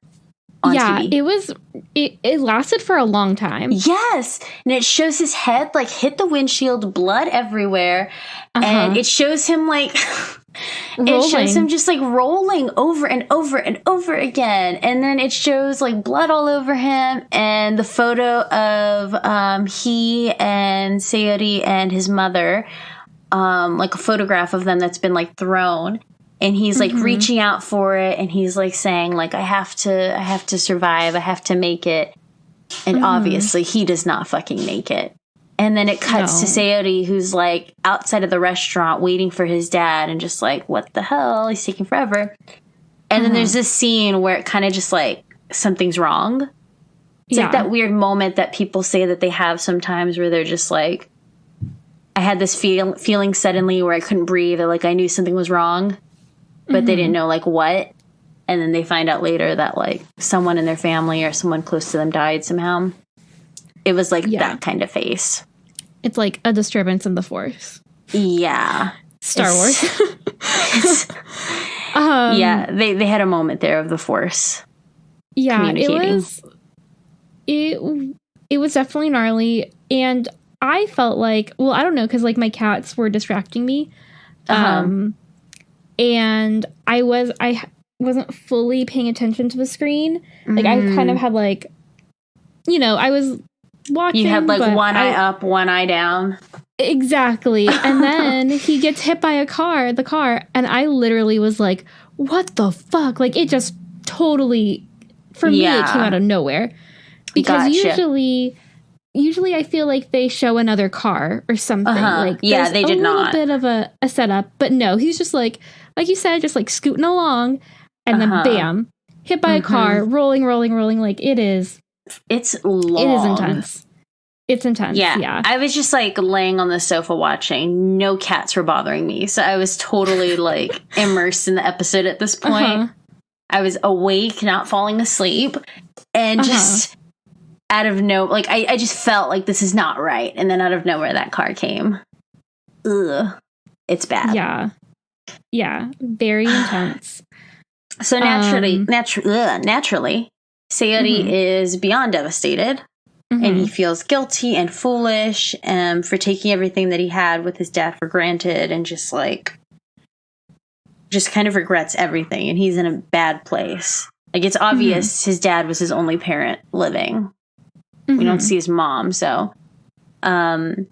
on TV. It lasted for a long time. Yes, and it shows his head like hit the windshield, blood everywhere, and it shows him like it shows him just like rolling over and over and over again, and then it shows like blood all over him, and the photo of he and Sayori and his mother, like a photograph of them that's been like thrown, and he's like reaching out for it, and he's like saying like, I have to survive, I have to make it, and obviously he does not fucking make it. And then it cuts to Sayori, who's, like, outside of the restaurant waiting for his dad and just, like, what the hell? He's taking forever. And then there's this scene where it kind of just, like, something's wrong. It's like that weird moment that people say that they have sometimes where they're just, like, I had this feeling suddenly where I couldn't breathe, or, like, I knew something was wrong, but they didn't know, like, what. And then they find out later that, like, someone in their family or someone close to them died somehow. It was, like, that kind of face. It's like a disturbance in the Force. Yeah. Star Wars. Yeah, they had a moment there of the Force. Yeah, it was definitely gnarly. And I felt like, well, I don't know, because, like, my cats were distracting me. And I wasn't fully paying attention to the screen. Like, I kind of had, like, you know, I was watching. You had, like, one eye up, one eye down. Exactly. And then he gets hit by the car, and I literally was like, what the fuck? Like, it just totally, for me, it came out of nowhere. Because usually I feel like they show another car or something. Like, yeah, they did not. A little bit of a setup, but no, he's just like you said, just like scooting along, and then bam, hit by a car, rolling. Like, it's long. It is intense. It's intense. Yeah. I was just, like, laying on the sofa watching. No cats were bothering me. So I was totally, like, immersed in the episode at this point. I was awake, not falling asleep. And just out of like, I just felt like this is not right. And then out of nowhere, that car came. Ugh. It's bad. Yeah. Yeah. Very intense. So naturally, Sayori is beyond devastated. And he feels guilty and foolish for taking everything that he had with his dad for granted, and just kind of regrets everything. And he's in a bad place. Like, it's obvious his dad was his only parent living. We don't see his mom. So they're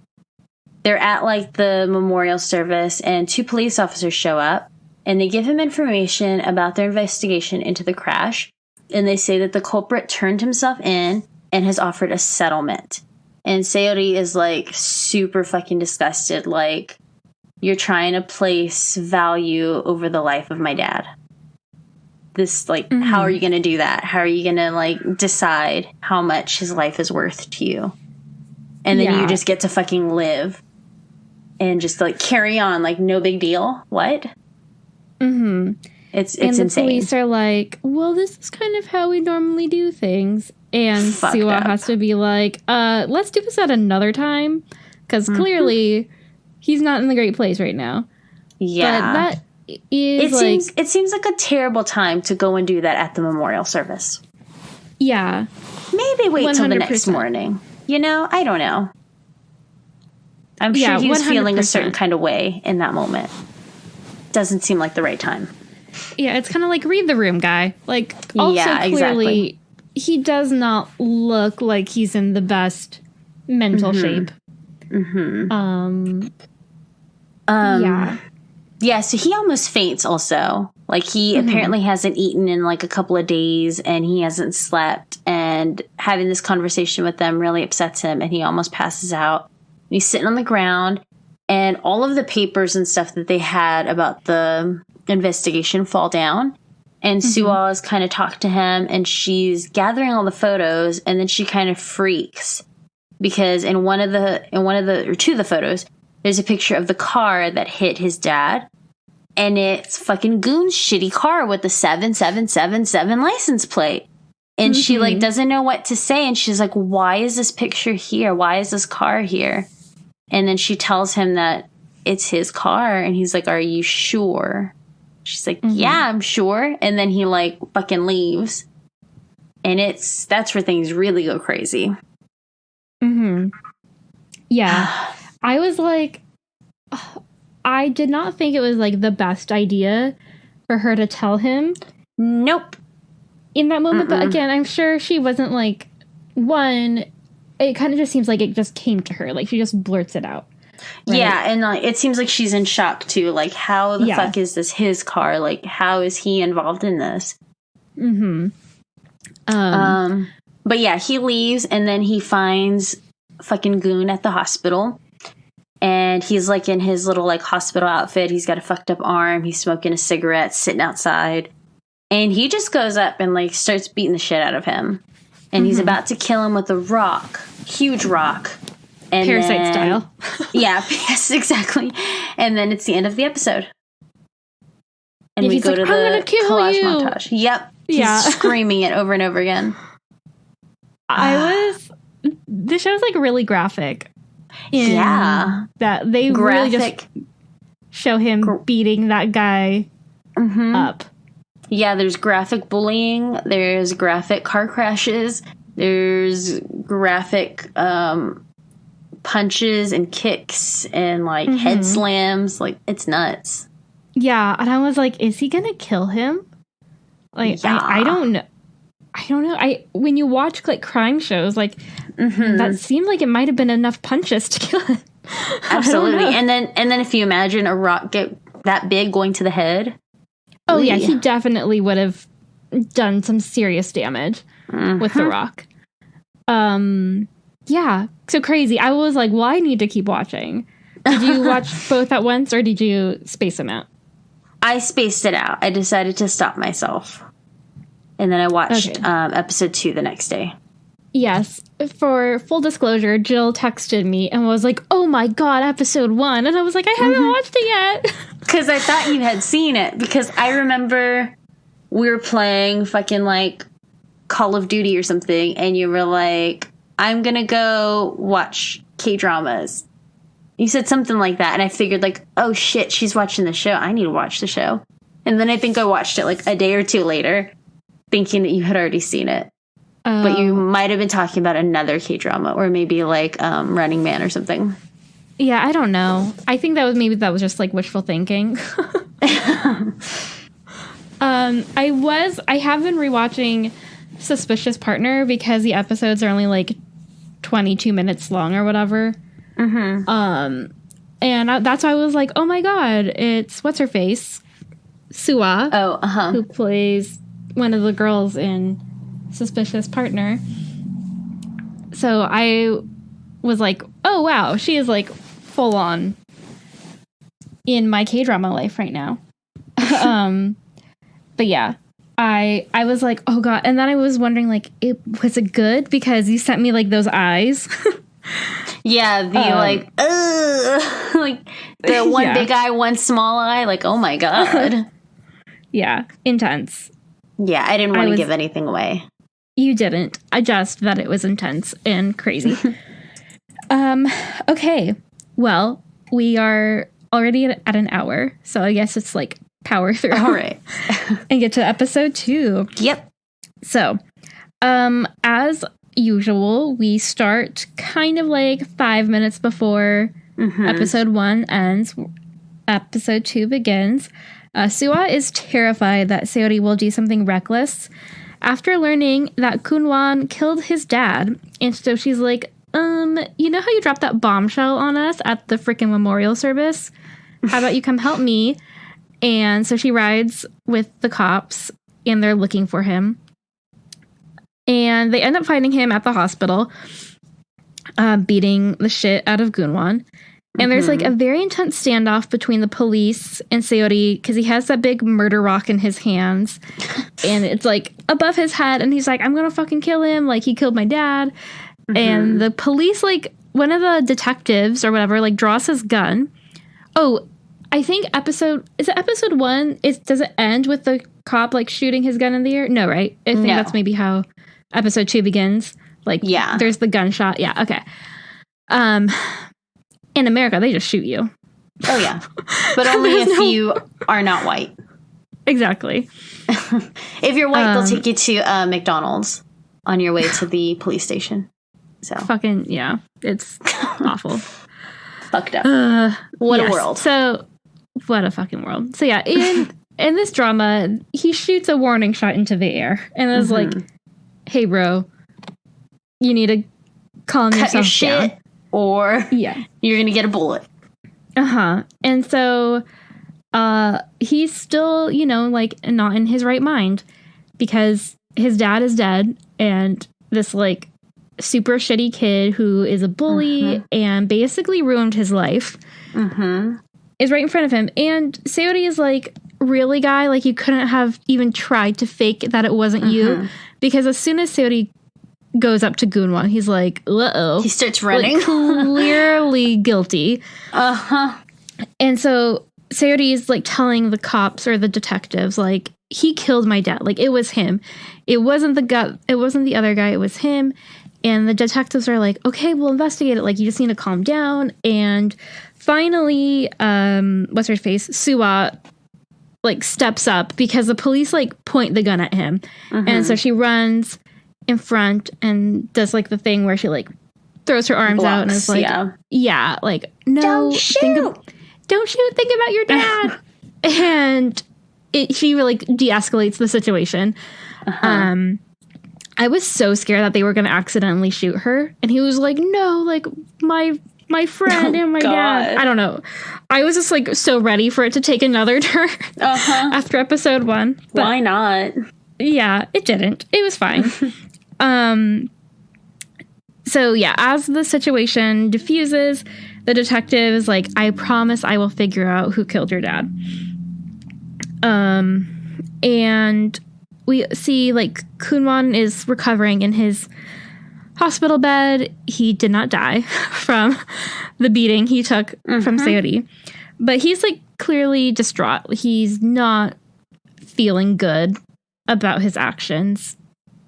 at, like, the memorial service, and 2 police officers show up, and they give him information about their investigation into the crash. And they say that the culprit turned himself in and has offered a settlement. And Sayori is, like, super fucking disgusted. Like, you're trying to place value over the life of my dad. This, like, how are you going to do that? How are you going to, like, decide how much his life is worth to you? And then you just get to fucking live and just, like, carry on, like, no big deal. What? It's insane. The police are like, well, this is kind of how we normally do things. And Siwa has to be like, let's do this at another time. Because clearly, he's not in the great place right now. Yeah. But that is it seems like a terrible time to go and do that at the memorial service. Yeah. Maybe wait 100%. Till the next morning. You know, I don't know. I'm sure he was 100%. Feeling a certain kind of way in that moment. Doesn't seem like the right time. Yeah, it's kind of like, read the room, guy. Like, also clearly, he does not look like he's in the best mental shape. Yeah, so he almost faints also. Like, he apparently hasn't eaten in, like, a couple of days, and he hasn't slept, and having this conversation with them really upsets him, and he almost passes out. He's sitting on the ground, and all of the papers and stuff that they had about the investigation fall down. And Suwa has kind of talked to him, and she's gathering all the photos, and then she kind of freaks because in one of the 2 of the photos, there's a picture of the car that hit his dad, and it's fucking Goon's shitty car with the 7777 license plate. And she, like, doesn't know what to say, and she's like, why is this picture here? Why is this car here? And then she tells him that it's his car, and he's like, are you sure? She's like, yeah, I'm sure. And then he, like, fucking leaves. And that's where things really go crazy. Yeah. I was like, I did not think it was, like, the best idea for her to tell him. Nope. In that moment. But again, I'm sure she wasn't, like, it kind of just seems like it just came to her. Like, she just blurts it out. Right? Yeah, and it seems like she's in shock, too. Like, how the fuck is this his car? Like, how is he involved in this? But yeah, he leaves, and then he finds fucking goon at the hospital. And he's like in his little like hospital outfit. He's got a fucked up arm. He's smoking a cigarette, sitting outside. And he just goes up and like starts beating the shit out of him. And he's about to kill him with a rock. Huge rock. And Parasite style. Yeah, yes, exactly. And then it's the end of the episode. And we go to the collage montage. Yep. He's screaming it over and over again. The show's like really graphic. Yeah. That they really just show him beating that guy up. Yeah, there's graphic bullying. There's graphic car crashes. There's graphic punches and kicks and like head slams. Like, it's nuts. Yeah, and I was like, is he gonna kill him? Like, yeah. I don't know. When you watch like crime shows, like that seemed like it might have been enough punches to kill him. Absolutely. And then if you imagine a rock get that big going to the head. Oh yeah, he definitely would have done some serious damage with the rock. Yeah, so crazy. I was like, well, I need to keep watching. Did you watch both at once, or did you space them out? I spaced it out. I decided to stop myself. And then I watched episode 2 the next day. Yes. For full disclosure, Jill texted me and was like, oh my God, episode 1. And I was like, I haven't watched it yet. Because I thought you had seen it. Because I remember we were playing fucking like Call of Duty or something. And you were like, I'm going to go watch K-dramas. You said something like that. And I figured like, oh shit, she's watching the show. I need to watch the show. And then I think I watched it like a day or two later, thinking that you had already seen it. But you might have been talking about another K-drama or maybe like Running Man or something. Yeah, I don't know. I think that was just like wishful thinking. I have been rewatching Suspicious Partner because the episodes are only like 22 minutes long or whatever. And that's why I was like, oh my God, it's what's her face? Sua. Who plays one of the girls in Suspicious Partner. So I was like, oh wow, she is like full on in my K-drama life right now. But yeah, I was like, oh God. And then I was wondering like, was it good? Because you sent me like those eyes. Yeah, the like the one big eye, one small eye. Like, oh my God. Yeah, intense. Yeah, I didn't want to give anything away. You didn't. Just that it was intense and crazy. Okay. Well, we are already at an hour, so I guess it's like power through. All right. And get to episode 2. Yep. So, as usual, we start kind of like 5 minutes before episode 1 ends. Episode 2 begins. Sua is terrified that Seori will do something reckless after learning that Kunwan killed his dad. And so she's like, you know how you dropped that bombshell on us at the freaking memorial service? How about you come help me? And so she rides with the cops, and they're looking for him. And they end up finding him at the hospital, beating the shit out of Gunwan. And there's like a very intense standoff between the police and Seori because he has that big murder rock in his hands. And it's like above his head. And he's like, I'm going to fucking kill him. Like, he killed my dad. And the police, like, one of the detectives or whatever, like, draws his gun. Oh, I think episode 1? Does it end with the cop, like, shooting his gun in the air? No, right? I think that's maybe how episode 2 begins. Like, there's the gunshot. Yeah, okay. In America, they just shoot you. Oh, yeah. But only if you are not white. Exactly. If you're white, they'll take you to McDonald's on your way to the police station. So fucking, yeah. It's awful. Fucked up. What a world. So, what a fucking world. So, yeah, in this drama, he shoots a warning shot into the air. And I was like, hey, bro, you need to calm yourself down. Or you're going to get a bullet. And so he's still, you know, like not in his right mind because his dad is dead and this like super shitty kid who is a bully and basically ruined his life is right in front of him. And Seori is like, really, guy? Like, you couldn't have even tried to fake that it wasn't you? Because as soon as Seori goes up to Gunwon, he's like, uh-oh. He starts running. Like, clearly guilty. And so Seori is like telling the cops or the detectives, like, he killed my dad. Like, it was him. It wasn't the other guy. It was him. And the detectives are like, okay, we'll investigate it. Like, you just need to calm down. And finally, what's her face? Suwa, like, steps up because the police, like, point the gun at him. And so she runs in front and does, like, the thing where she, like, throws her arms out and is like, yeah, like, no. Don't shoot. Don't shoot. Think about your dad. And she really de-escalates the situation. I was so scared that they were going to accidentally shoot her. And he was like, no, like, my friend and my dad. I don't know. I was just, like, so ready for it to take another turn after episode 1. But why not? Yeah, it didn't. It was fine. So, yeah, as the situation diffuses, the detective is like, I promise I will figure out who killed your dad. And we see, like, Kunwon is recovering in his hospital bed. He did not die from the beating he took from Seori. But he's, like, clearly distraught. He's not feeling good about his actions.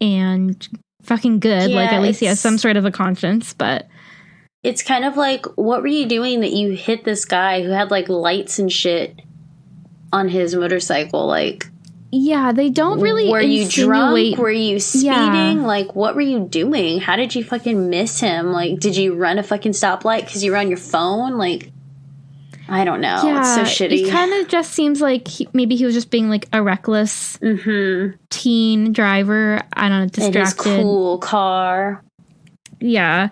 And fucking good. Yeah, like, at least he has some sort of a conscience, but it's kind of like, what were you doing that you hit this guy who had, like, lights and shit on his motorcycle? Like, yeah, they don't really Were you drunk? Were you speeding? Yeah. Like, what were you doing? How did you fucking miss him? Like, did you run a fucking stoplight because you were on your phone? Like, I don't know. Yeah, it's so shitty. It kind of just seems like maybe he was just being, like, a reckless teen driver. I don't know, distracted. In his cool car. Yeah.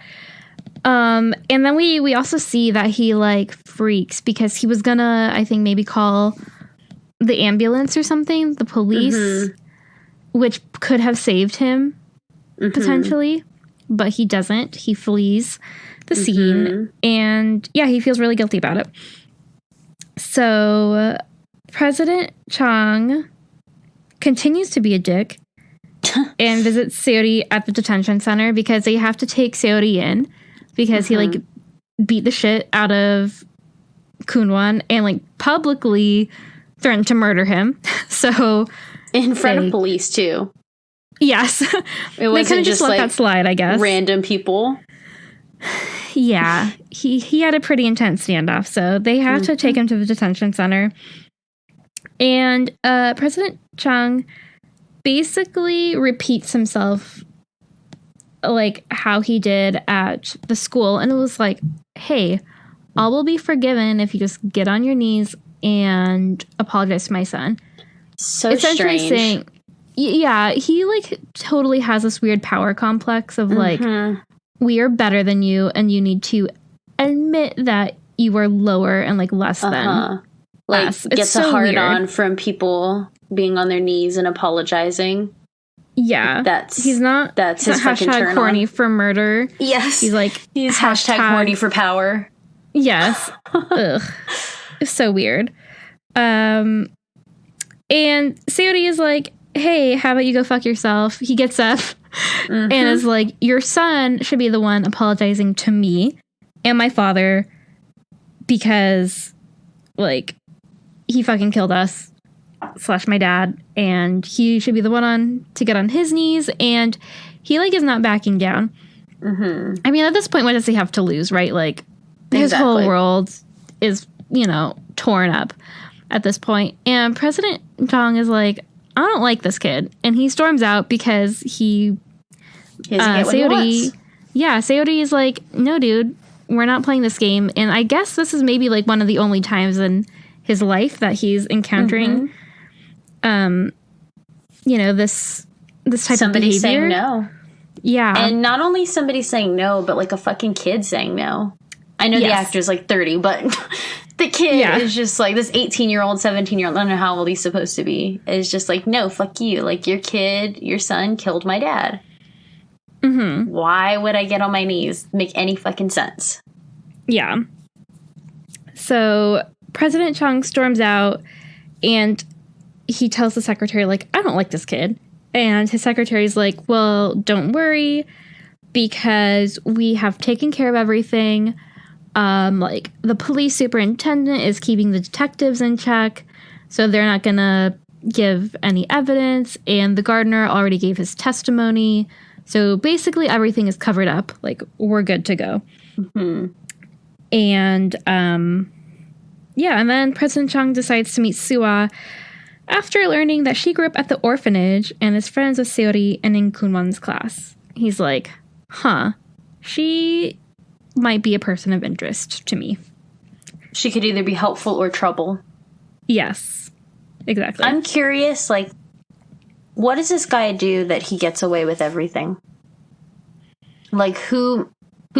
And then we also see that he, like, freaks because he was gonna, I think, maybe call the ambulance or something, the police, which could have saved him potentially, but he doesn't. He flees the scene, and yeah, he feels really guilty about it. So President Chang continues to be a dick and visits Seori at the detention center because they have to take Seori in because he, like, beat the shit out of Kunwon and, like, publicly threatened to murder him. So in front of police too. Yes. It wasn't they kind of just let like that slide, I guess. Random people. Yeah. He had a pretty intense standoff, so they had to take him to the detention center. And President Chung basically repeats himself, like, how he did at the school. And it was like, hey, all will be forgiven if you just get on your knees and apologize to my son. So essentially strange. Saying, yeah, he, like, totally has this weird power complex of, like, we are better than you, and you need to admit that you are lower and, like, less than like us. Gets so a hard weird. on from people being on their knees and apologizing. Yeah, that's his fucking turn horny on. For murder. Yes, he's like he's hashtag horny for power. Yes. Ugh. It's so weird. And Seori is like, hey, how about you go fuck yourself? He gets up and is like, your son should be the one apologizing to me and my father because, like, he fucking killed us / my dad, and he should be the one to get on his knees, and he, like, is not backing down. I mean, at this point, what does he have to lose, right? Like, his whole world is, you know, torn up at this point. And President Chong is like, I don't like this kid. And he storms out because Seori is like, no, dude, we're not playing this game. And I guess this is maybe, like, one of the only times in his life that he's encountering, you know, this type somebody of behavior. Saying no. Yeah. And not only somebody saying no, but, like, a fucking kid saying no. I know the actor's, like, 30, but the kid is just, like, this 18-year-old, 17-year-old, I don't know how old he's supposed to be, is just like, no, fuck you. Like, your son killed my dad. Mm-hmm. Why would I get on my knees? Make any fucking sense. Yeah. So President Chung storms out and he tells the secretary, like, I don't like this kid. And his secretary's like, well, don't worry, because we have taken care of everything. Like, the police superintendent is keeping the detectives in check, so they're not gonna give any evidence, and the gardener already gave his testimony, so basically everything is covered up. Like, we're good to go. Mm-hmm. And, yeah, and then President Chung decides to meet Suwa after learning that she grew up at the orphanage and is friends with Seori and in Kunwon's class. He's like, she might be a person of interest to me. She could either be helpful or trouble. Yes, exactly. I'm curious, like, what does this guy do that he gets away with everything? Like, who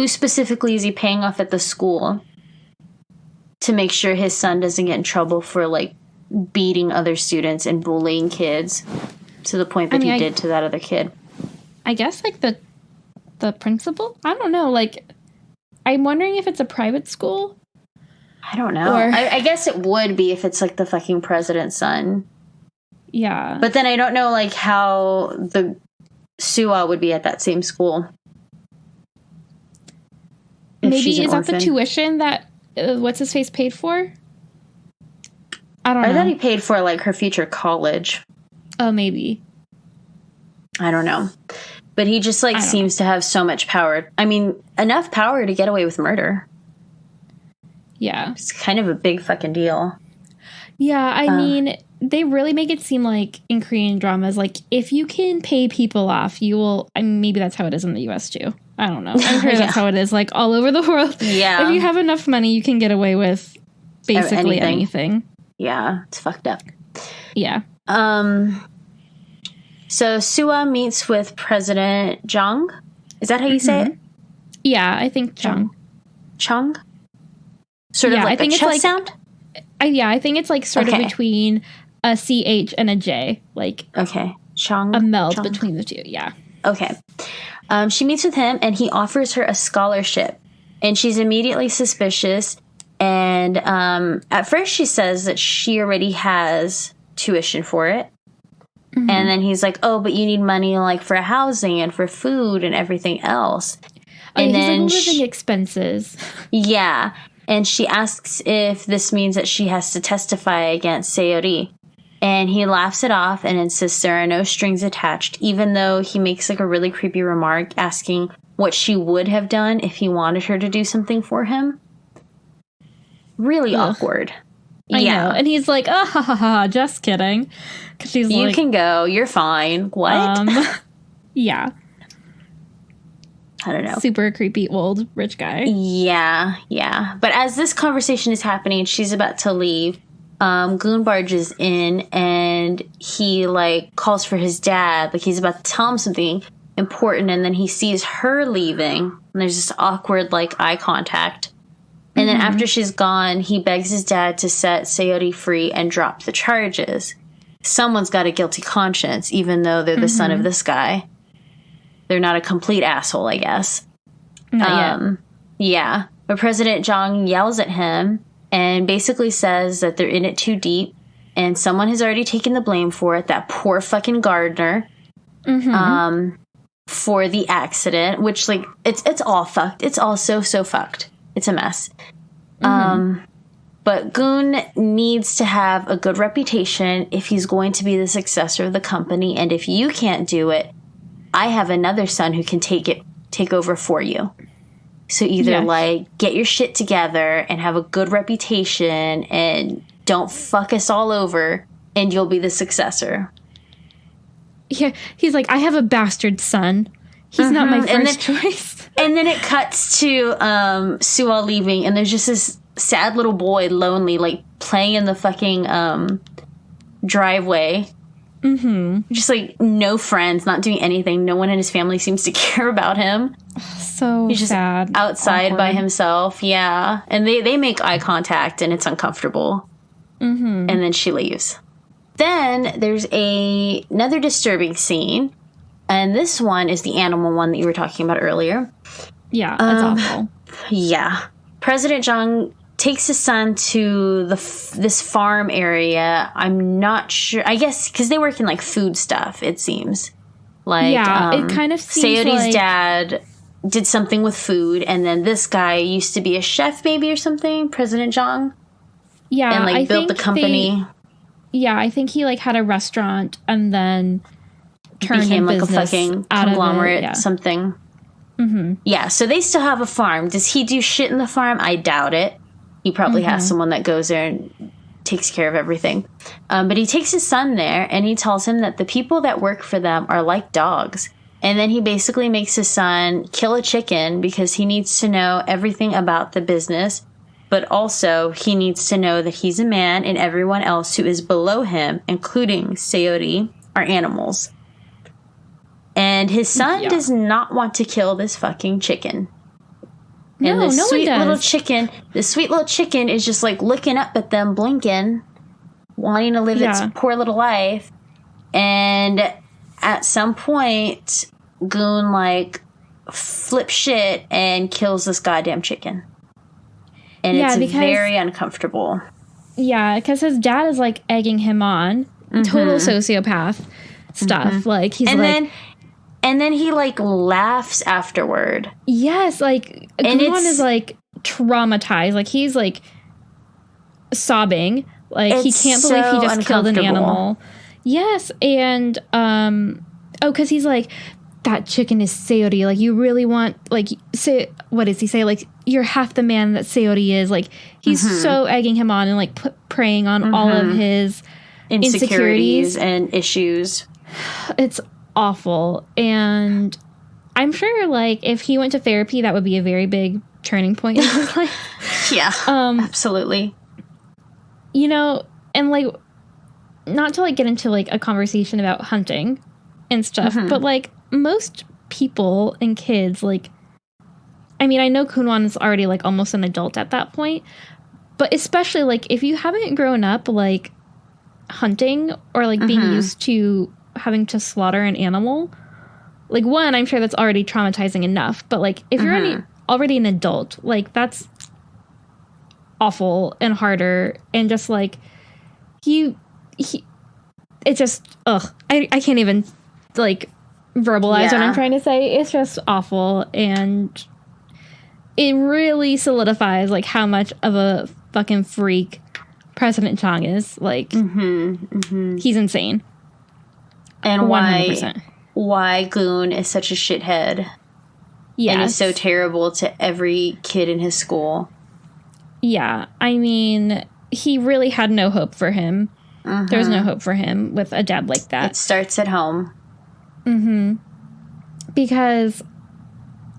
specifically is he paying off at the school to make sure his son doesn't get in trouble for, like, beating other students and bullying kids to the point that he did to that other kid? I guess, like, the principal? I don't know. Like, I'm wondering if it's a private school. I don't know. I guess it would be if it's, like, the fucking president's son. Yeah. But then I don't know, like, how the Suwa would be at that same school. Maybe is that the tuition that what's-his-face paid for? I don't know. I thought he paid for, like, her future college. Oh, maybe. I don't know. But he just, like, seems to have so much power. I mean, enough power to get away with murder. Yeah. It's kind of a big fucking deal. Yeah, I mean, they really make it seem like in Korean dramas, like, if you can pay people off, you will... I mean, maybe that's how it is in the U.S., too. I don't know. I'm sure that's how it is, like, all over the world. Yeah. If you have enough money, you can get away with basically anything. Yeah, it's fucked up. Yeah. So Suwa meets with President Jung. Is that how you say it? Yeah, I think Jung. Chung? Sort of like a chest sound? I think it's like sort of between a CH and a J. Like, okay. Chung. A meld between the two, yeah. Okay. She meets with him and he offers her a scholarship. And she's immediately suspicious. And at first she says that she already has tuition for it. Mm-hmm. And then he's like, oh, but you need money like for housing and for food and everything else. And then he's like living expenses. Yeah. And she asks if this means that she has to testify against Seori. And he laughs it off and insists there are no strings attached, even though he makes like a really creepy remark asking what she would have done if he wanted her to do something for him. Really awkward. I know. And he's like, oh, ha, ha, ha, just kidding. Because she's you can go. You're fine. What? Yeah. I don't know. Super creepy old rich guy. Yeah, yeah. But as this conversation is happening, she's about to leave. Goon barges in and he like calls for his dad. Like he's about to tell him something important, and then he sees her leaving. And there's this awkward like eye contact. And then after she's gone, he begs his dad to set Seori free and drop the charges. Someone's got a guilty conscience, even though they're the son of this guy. They're not a complete asshole, I guess. Not yet. Yeah. But President Jong yells at him and basically says that they're in it too deep and someone has already taken the blame for it, that poor fucking gardener, for the accident, which, like, it's all fucked. It's all so fucked. It's a mess. But Goon needs to have a good reputation if he's going to be the successor of the company, and if you can't do it, I have another son who can take over for you. So either like get your shit together and have a good reputation and don't fuck us all over and you'll be the successor. Yeah, he's like, I have a bastard son. He's not my first choice. And then it cuts to Suwa leaving and there's just this sad little boy, lonely, like playing in the fucking driveway. Just like no friends, not doing anything. No one in his family seems to care about him. So he's just sad. Outside by himself. Yeah. And they make eye contact and it's uncomfortable. And then she leaves. Then there's another disturbing scene. And this one is the animal one that you were talking about earlier. Yeah, that's awful. Yeah. President Jung takes his son to this farm area. I'm not sure. I guess because they work in like food stuff, it seems. Like, it kind of seems Sayori's dad did something with food, and then this guy used to be a chef maybe or something, President Jung. Yeah, and like built the company. I think he like had a restaurant and then became like a fucking conglomerate, something. Mm-hmm. Yeah, so they still have a farm. Does he do shit in the farm? I doubt it. He probably has someone that goes there and takes care of everything. But he takes his son there, and he tells him that the people that work for them are like dogs. And then he basically makes his son kill a chicken because he needs to know everything about the business. But also, he needs to know that he's a man and everyone else who is below him, including Sayori, are animals. And his son does not want to kill this fucking chicken. And no, this no sweet one does. sweet little chicken is just like looking up at them, blinking, wanting to live its poor little life. And at some point, Goon like flips shit and kills this goddamn chicken. And it's very uncomfortable. Yeah, because his dad is like egging him on. Total sociopath stuff. Like he's and then he like laughs afterward. Yes, like Goon is like traumatized. Like he's like sobbing. Like he can't believe he just killed an animal. Yes, and because he's like, that chicken is Sayori. Like, you really want, like, say, what does he say? Like, you're half the man that Sayori is. Like, he's so egging him on and, like, preying on all of his insecurities and issues. It's awful. And I'm sure, like, if he went to therapy, that would be a very big turning point in his life. Yeah, absolutely. You know, and, like, not to, like, get into, like, a conversation about hunting and stuff, but, like, most people and kids, like, I mean, I know Kunwan is already, like, almost an adult at that point, but especially, like, if you haven't grown up, like, hunting or, like, being used to having to slaughter an animal, like, one, I'm sure that's already traumatizing enough, but, like, if you're already an adult, like, that's awful and harder, and just, like, it's just, I can't even, like, verbalize what I'm trying to say. It's just awful, and it really solidifies, like, how much of a fucking freak President Chang is. Like, he's insane. And 100%. why Goon is such a shithead. Yes. And is so terrible to every kid in his school. Yeah, I mean, he really had no hope for him. There's no hope for him with a dad like that. It starts at home. Because,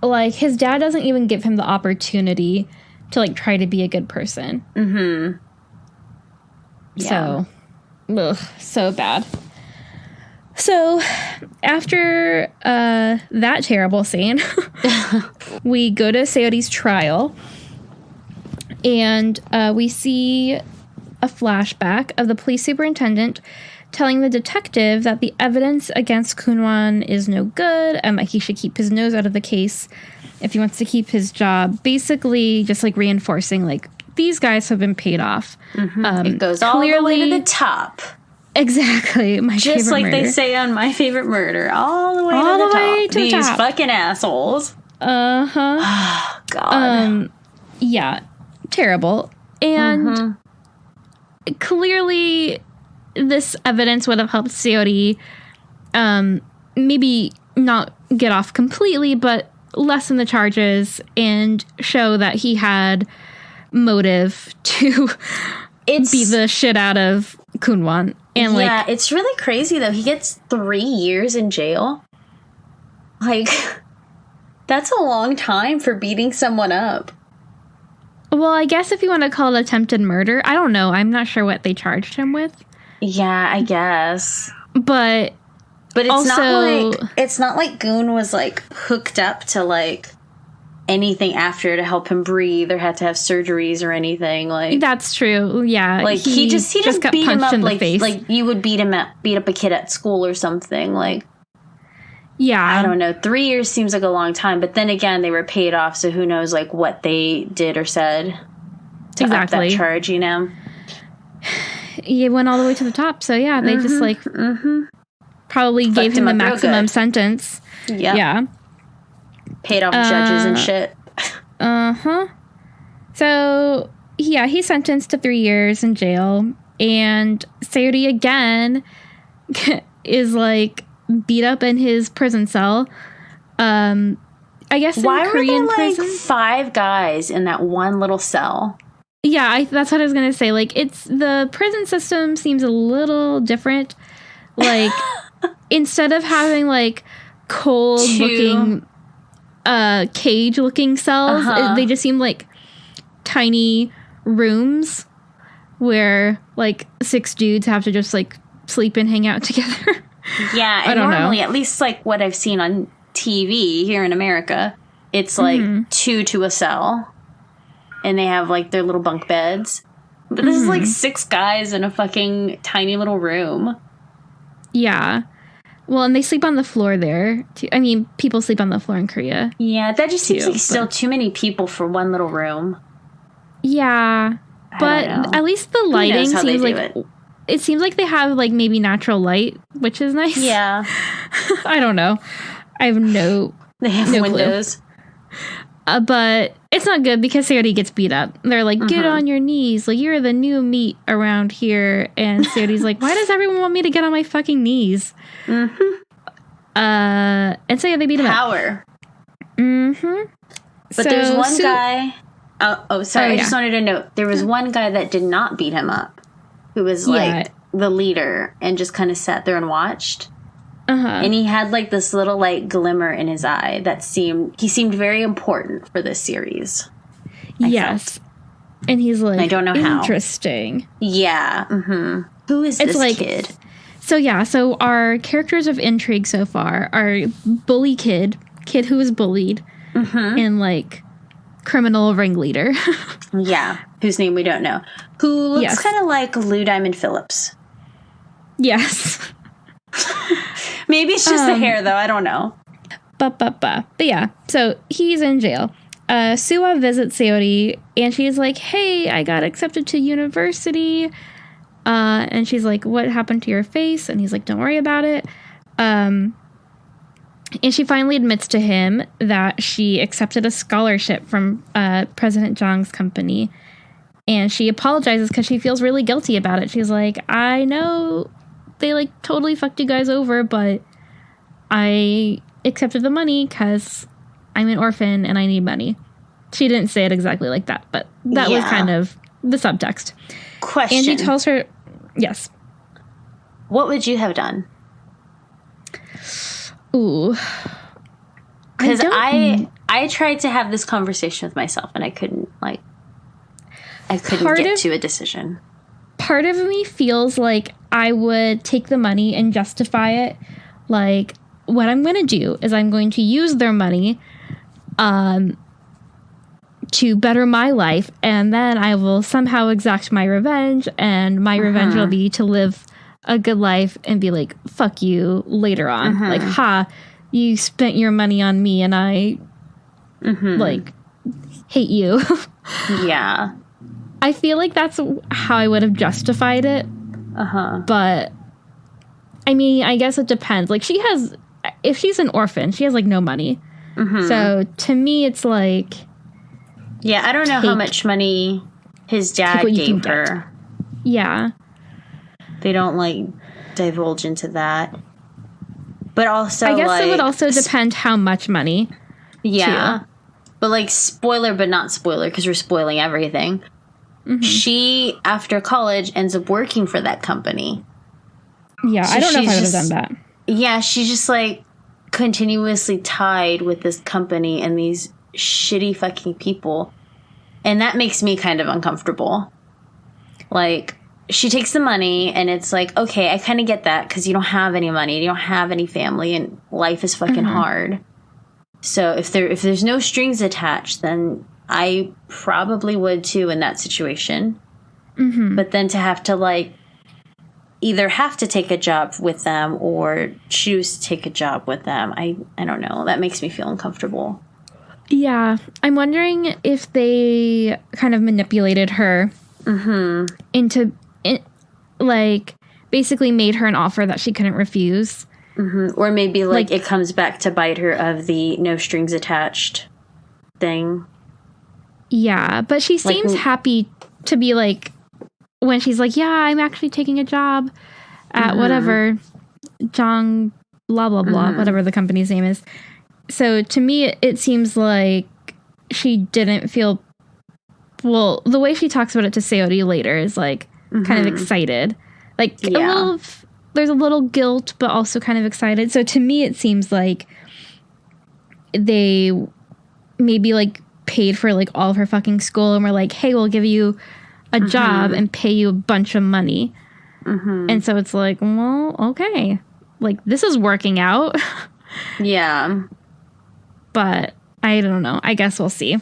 like, his dad doesn't even give him the opportunity to, like, try to be a good person. Yeah. So, so bad. So, after that terrible scene, we go to Sayori's trial, and we see a flashback of the police superintendent telling the detective that the evidence against Kunwan is no good and that he should keep his nose out of the case if he wants to keep his job. Basically, just, like, reinforcing, like, these guys have been paid off. It goes all the way to the top. Exactly. Just like murder. They say on My Favorite Murder. All the way all to the way top. To these the top. Fucking assholes. Oh, God. Yeah. Terrible. And clearly this evidence would have helped Sayori maybe not get off completely, but lessen the charges and show that he had motive to beat the shit out of Kunwan. And yeah, it's really crazy, though. He gets 3 years in jail. Like, that's a long time for beating someone up. Well, I guess if you want to call it attempted murder, I don't know. I'm not sure what they charged him with. Yeah, I guess. But it's also, not like Goon was, like, hooked up to, like, anything after to help him breathe or had to have surgeries or anything. Like, that's true. Yeah. Like, he just got beat him punched up in like the face. Like you would beat up a kid at school or something. Like, Yeah. I don't know. 3 years seems like a long time, but then again, they were paid off, so who knows, like, what they did or said to up that charge, you know? It went all the way to the top, so yeah, they just, like, probably gave him the maximum sentence. Yep. Yeah. Paid off judges and shit. Uh-huh. So, yeah, he's sentenced to 3 years in jail, and Sayuri again is, like, beat up in his prison cell. I guess in Korean prison, were there, like, 5 guys in that one little cell? Yeah, that's what I was going to say. Like, the prison system seems a little different. Like, instead of having, like, cold-looking, cage-looking cells, they just seem like tiny rooms where, like, 6 dudes have to just, like, sleep and hang out together. Yeah, and normally, at least, like, what I've seen on TV here in America, it's, like, 2 to a cell. And they have, like, their little bunk beds. But this is, like, 6 guys in a fucking tiny little room. Yeah. Well, and they sleep on the floor there, too. I mean, people sleep on the floor in Korea. Yeah, that just seems like still too many people for one little room. Yeah. But at least the lighting seems like... It seems like they have, like, maybe natural light, which is nice. Yeah. I don't know. I have no... They have windows. But it's not good because Sayuri gets beat up. They're like, get on your knees. Like, you're the new meat around here. And Sayuri's like, why does everyone want me to get on my fucking knees? And so, yeah, they beat him up. Power. But there's one guy... sorry. I just wanted to note. There was one guy that did not beat him up. Who was, like, the leader and just kind of sat there and watched. And he had, like, this little, like, glimmer in his eye that he seemed very important for this series. Yes. And he's like, I don't know how. Interesting. Yeah. Who is this kid? So, yeah. So, our characters of intrigue so far are bully kid who was bullied, and, like, criminal ringleader. Yeah. Whose name we don't know. Who looks kind of like Lou Diamond Phillips. Yes. Maybe it's just the hair, though. I don't know. But yeah, so he's in jail. Suwa visits Sayuri, and she's like, hey, I got accepted to university. And she's like, what happened to your face? And he's like, don't worry about it. And she finally admits to him that she accepted a scholarship from President Jong's company. And she apologizes because she feels really guilty about it. She's like, I know they, like, totally fucked you guys over, but I accepted the money because I'm an orphan and I need money. She didn't say it exactly like that, but that was kind of the subtext. Question. And he tells her, yes. What would you have done? Ooh. Because I tried to have this conversation with myself and I couldn't get to a decision. Part of me feels like I would take the money and justify it. Like, what I'm going to do is I'm going to use their money to better my life, and then I will somehow exact my revenge, and my revenge will be to live a good life and be like, fuck you later on. Like, you spent your money on me and I, like, hate you. Yeah. I feel like that's how I would have justified it. But, I mean, I guess it depends. Like, if she's an orphan, she has, like, no money. So, to me, it's like... Yeah, I don't know how much money his dad gave her. Yeah. They don't, like, divulge into that. But also, I guess it would also depend how much money. Yeah. Too. But, like, spoiler but not spoiler, because we're spoiling everything. She, after college, ends up working for that company. Yeah, so I don't know if I would have done that. Yeah, she's just, like, continuously tied with this company and these shitty fucking people. And that makes me kind of uncomfortable. Like, she takes the money and it's like, okay, I kind of get that because you don't have any money, you don't have any family, and life is fucking hard. So if there's no strings attached, then I probably would too in that situation. But then to have to, like, either have to take a job with them or choose to take a job with them. I don't know. That makes me feel uncomfortable. Yeah. I'm wondering if they kind of manipulated her into, like, basically made her an offer that she couldn't refuse. Or maybe, like, it comes back to bite her of the no strings attached thing. Yeah, but she seems happy to be, like, when she's like, yeah, I'm actually taking a job at whatever, Jong, blah, blah, blah, whatever the company's name is. So to me, it seems like she didn't feel, well, the way she talks about it to Seori later is, like, kind of excited. Like, there's a little guilt, but also kind of excited. So to me, it seems like they maybe, like, paid for, like, all of her fucking school and were like, hey, we'll give you a job and pay you a bunch of money. And so it's like, well, okay. Like, this is working out. Yeah. But I don't know. I guess we'll see.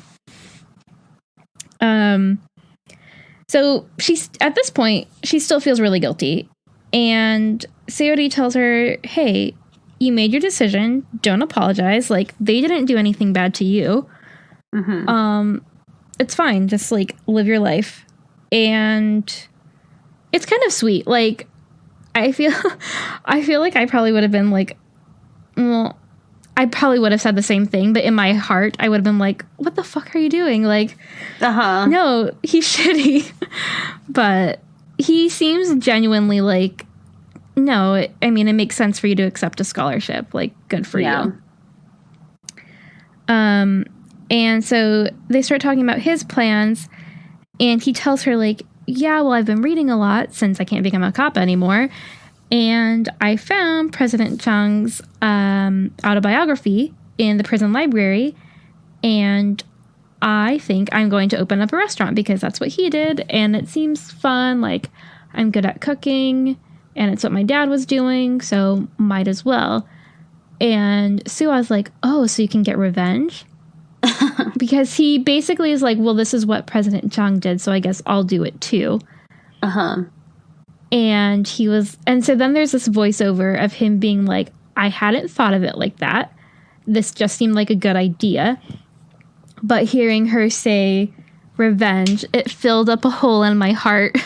So she's at this point, she still feels really guilty. And Seori tells her, hey, you made your decision. Don't apologize. Like, they didn't do anything bad to you. It's fine. Just, like, live your life. And it's kind of sweet. Like, I feel like I probably would have been like, well, I probably would have said the same thing, but in my heart, I would have been like, what the fuck are you doing? Like, no, he's shitty. But he seems genuinely like, no, I mean, it makes sense for you to accept a scholarship. Like, good for you. And so they start talking about his plans, and he tells her, like, yeah, well, I've been reading a lot since I can't become a cop anymore. And I found President Chang's autobiography in the prison library. And I think I'm going to open up a restaurant because that's what he did. And it seems fun. Like, I'm good at cooking. And it's what my dad was doing. So might as well. And Sua's like, oh, so you can get revenge? Because he basically is like, well, this is what President Chang did, so I guess I'll do it too. And so then there's this voiceover of him being like, I hadn't thought of it like that. This just seemed like a good idea. But hearing her say revenge, it filled up a hole in my heart.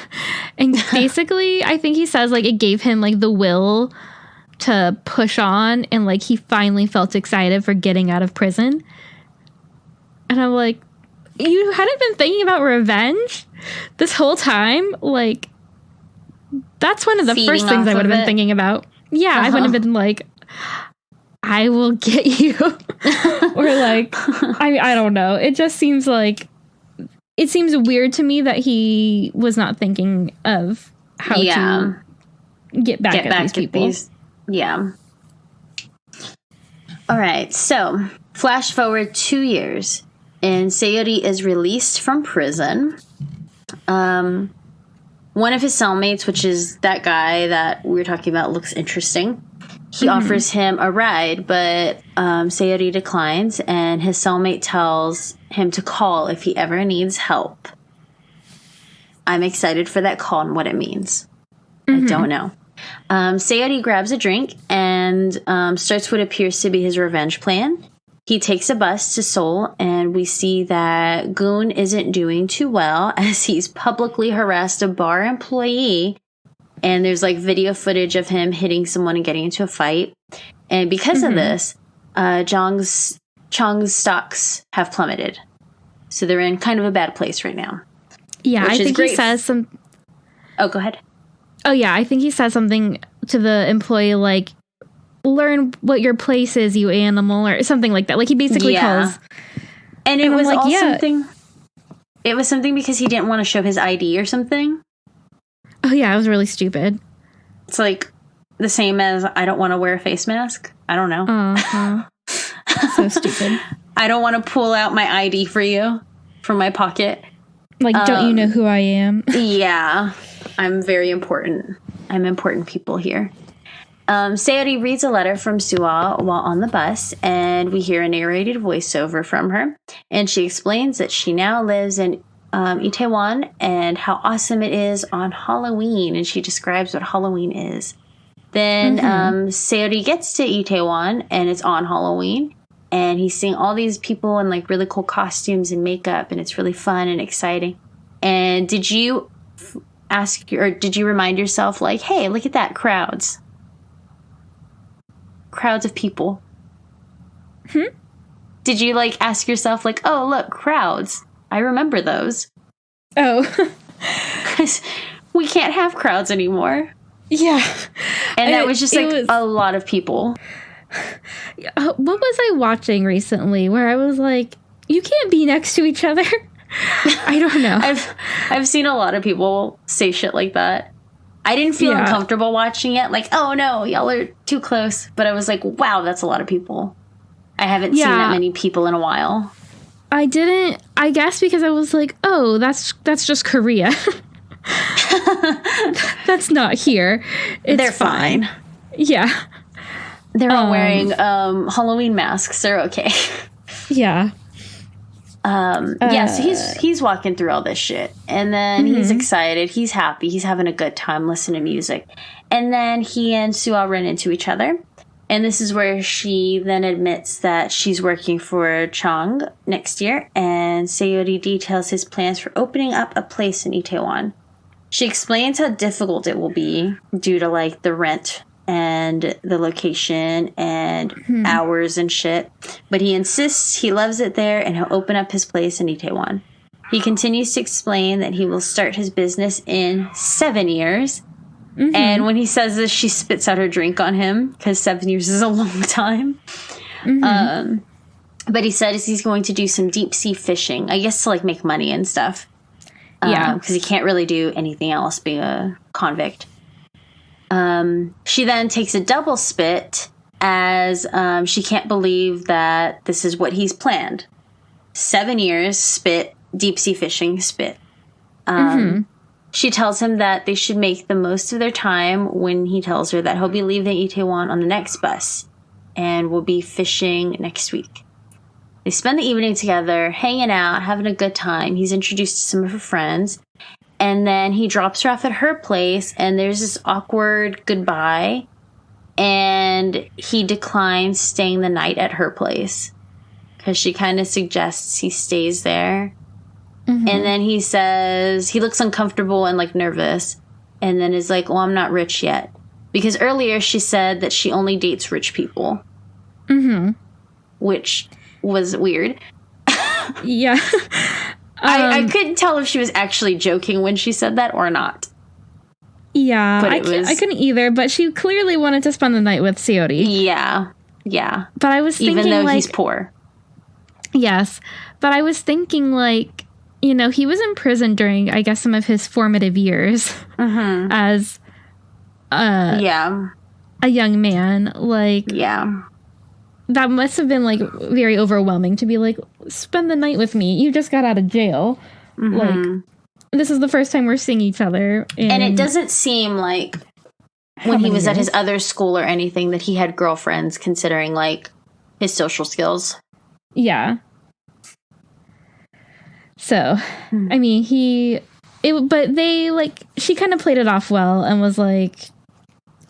And basically, I think he says, like, it gave him, like, the will to push on, and, like, he finally felt excited for getting out of prison. And I'm like, you hadn't been thinking about revenge this whole time? Like, that's one of the first things I would have been thinking about. Yeah, I wouldn't have been like, I will get you. Or like, I don't know. It just seems like, it seems weird to me that he was not thinking of how to get back at these people. Yeah. All right. So, flash forward 2 years. And Seori is released from prison. One of his cellmates, which is that guy that we were talking about, looks interesting. He offers him a ride, but Seori declines, and his cellmate tells him to call if he ever needs help. I'm excited for that call and what it means. I don't know. Seori grabs a drink and starts what appears to be his revenge plan. He takes a bus to Seoul, and we see that Goon isn't doing too well as he's publicly harassed a bar employee. And there's, like, video footage of him hitting someone and getting into a fight. And because of this, Chang's stocks have plummeted. So they're in kind of a bad place right now. Yeah, I think he says some... Oh, go ahead. Oh, yeah, I think he says something to the employee like, learn what your place is, you animal, or something like that. Like, he basically calls... And it was like, all something... It was something because he didn't want to show his ID or something. Oh, yeah, it was really stupid. It's like the same as I don't want to wear a face mask. I don't know. So stupid. I don't want to pull out my ID for you from my pocket. Like, don't you know who I am? Yeah. I'm very important. I'm important people here. Seori reads a letter from Sua while on the bus, and we hear a narrated voiceover from her. And she explains that she now lives in Itaewon and how awesome it is on Halloween. And she describes what Halloween is. Then Seori gets to Itaewon and it's on Halloween. And he's seeing all these people in like really cool costumes and makeup. And it's really fun and exciting. And did you remind yourself like, hey, look at that, crowds of people? Did you like ask yourself like, oh, look, crowds? I remember those. Oh. Because we can't have crowds anymore. Yeah. And that was just like a lot of people. What was I watching recently where I was like, you can't be next to each other? I don't know. I've seen a lot of people say shit like that. I didn't feel uncomfortable watching it. Like, oh no, y'all are too close. But I was like, wow, that's a lot of people. I haven't seen that many people in a while. I didn't, I guess because I was like, oh, that's just Korea. That's not here. They're fine. Yeah. They're all wearing Halloween masks. They're okay. Yeah. So he's walking through all this shit. And then he's excited. He's happy. He's having a good time listening to music. And then he and Suah run into each other. And this is where she then admits that she's working for Chang next year. And Seori details his plans for opening up a place in Itaewon. She explains how difficult it will be due to like the rent and the location and hours and shit. But he insists he loves it there and he'll open up his place in Itaewon. He continues to explain that he will start his business in 7 years. And when he says this, she spits out her drink on him because 7 years is a long time. But he says he's going to do some deep sea fishing, I guess to like make money and stuff. Because he can't really do anything else being a convict. She then takes a double spit as she can't believe that this is what he's planned. 7 years, spit, deep sea fishing, spit. She tells him that they should make the most of their time when he tells her that he'll be leaving Itaewon on the next bus and will be fishing next week. They spend the evening together, hanging out, having a good time. He's introduced to some of her friends. And then he drops her off at her place, and there's this awkward goodbye. And he declines staying the night at her place because she kind of suggests he stays there. And then he says he looks uncomfortable and like nervous. And then is like, well, I'm not rich yet. Because earlier she said that she only dates rich people. Which was weird. Yeah. I couldn't tell if she was actually joking when she said that or not. Yeah, but I couldn't either, but she clearly wanted to spend the night with Seori. Yeah. But I was thinking, even though like, he's poor. Yes, but I was thinking, like, you know, he was in prison during, I guess, some of his formative years as a young man. Like, that must have been, like, very overwhelming to be like, spend the night with me. You just got out of jail. Like, this is the first time we're seeing each other. And it doesn't seem like when he was at his other school or anything that he had girlfriends, considering, like, his social skills. Yeah. So, I mean, but they, like, she kind of played it off well and was like,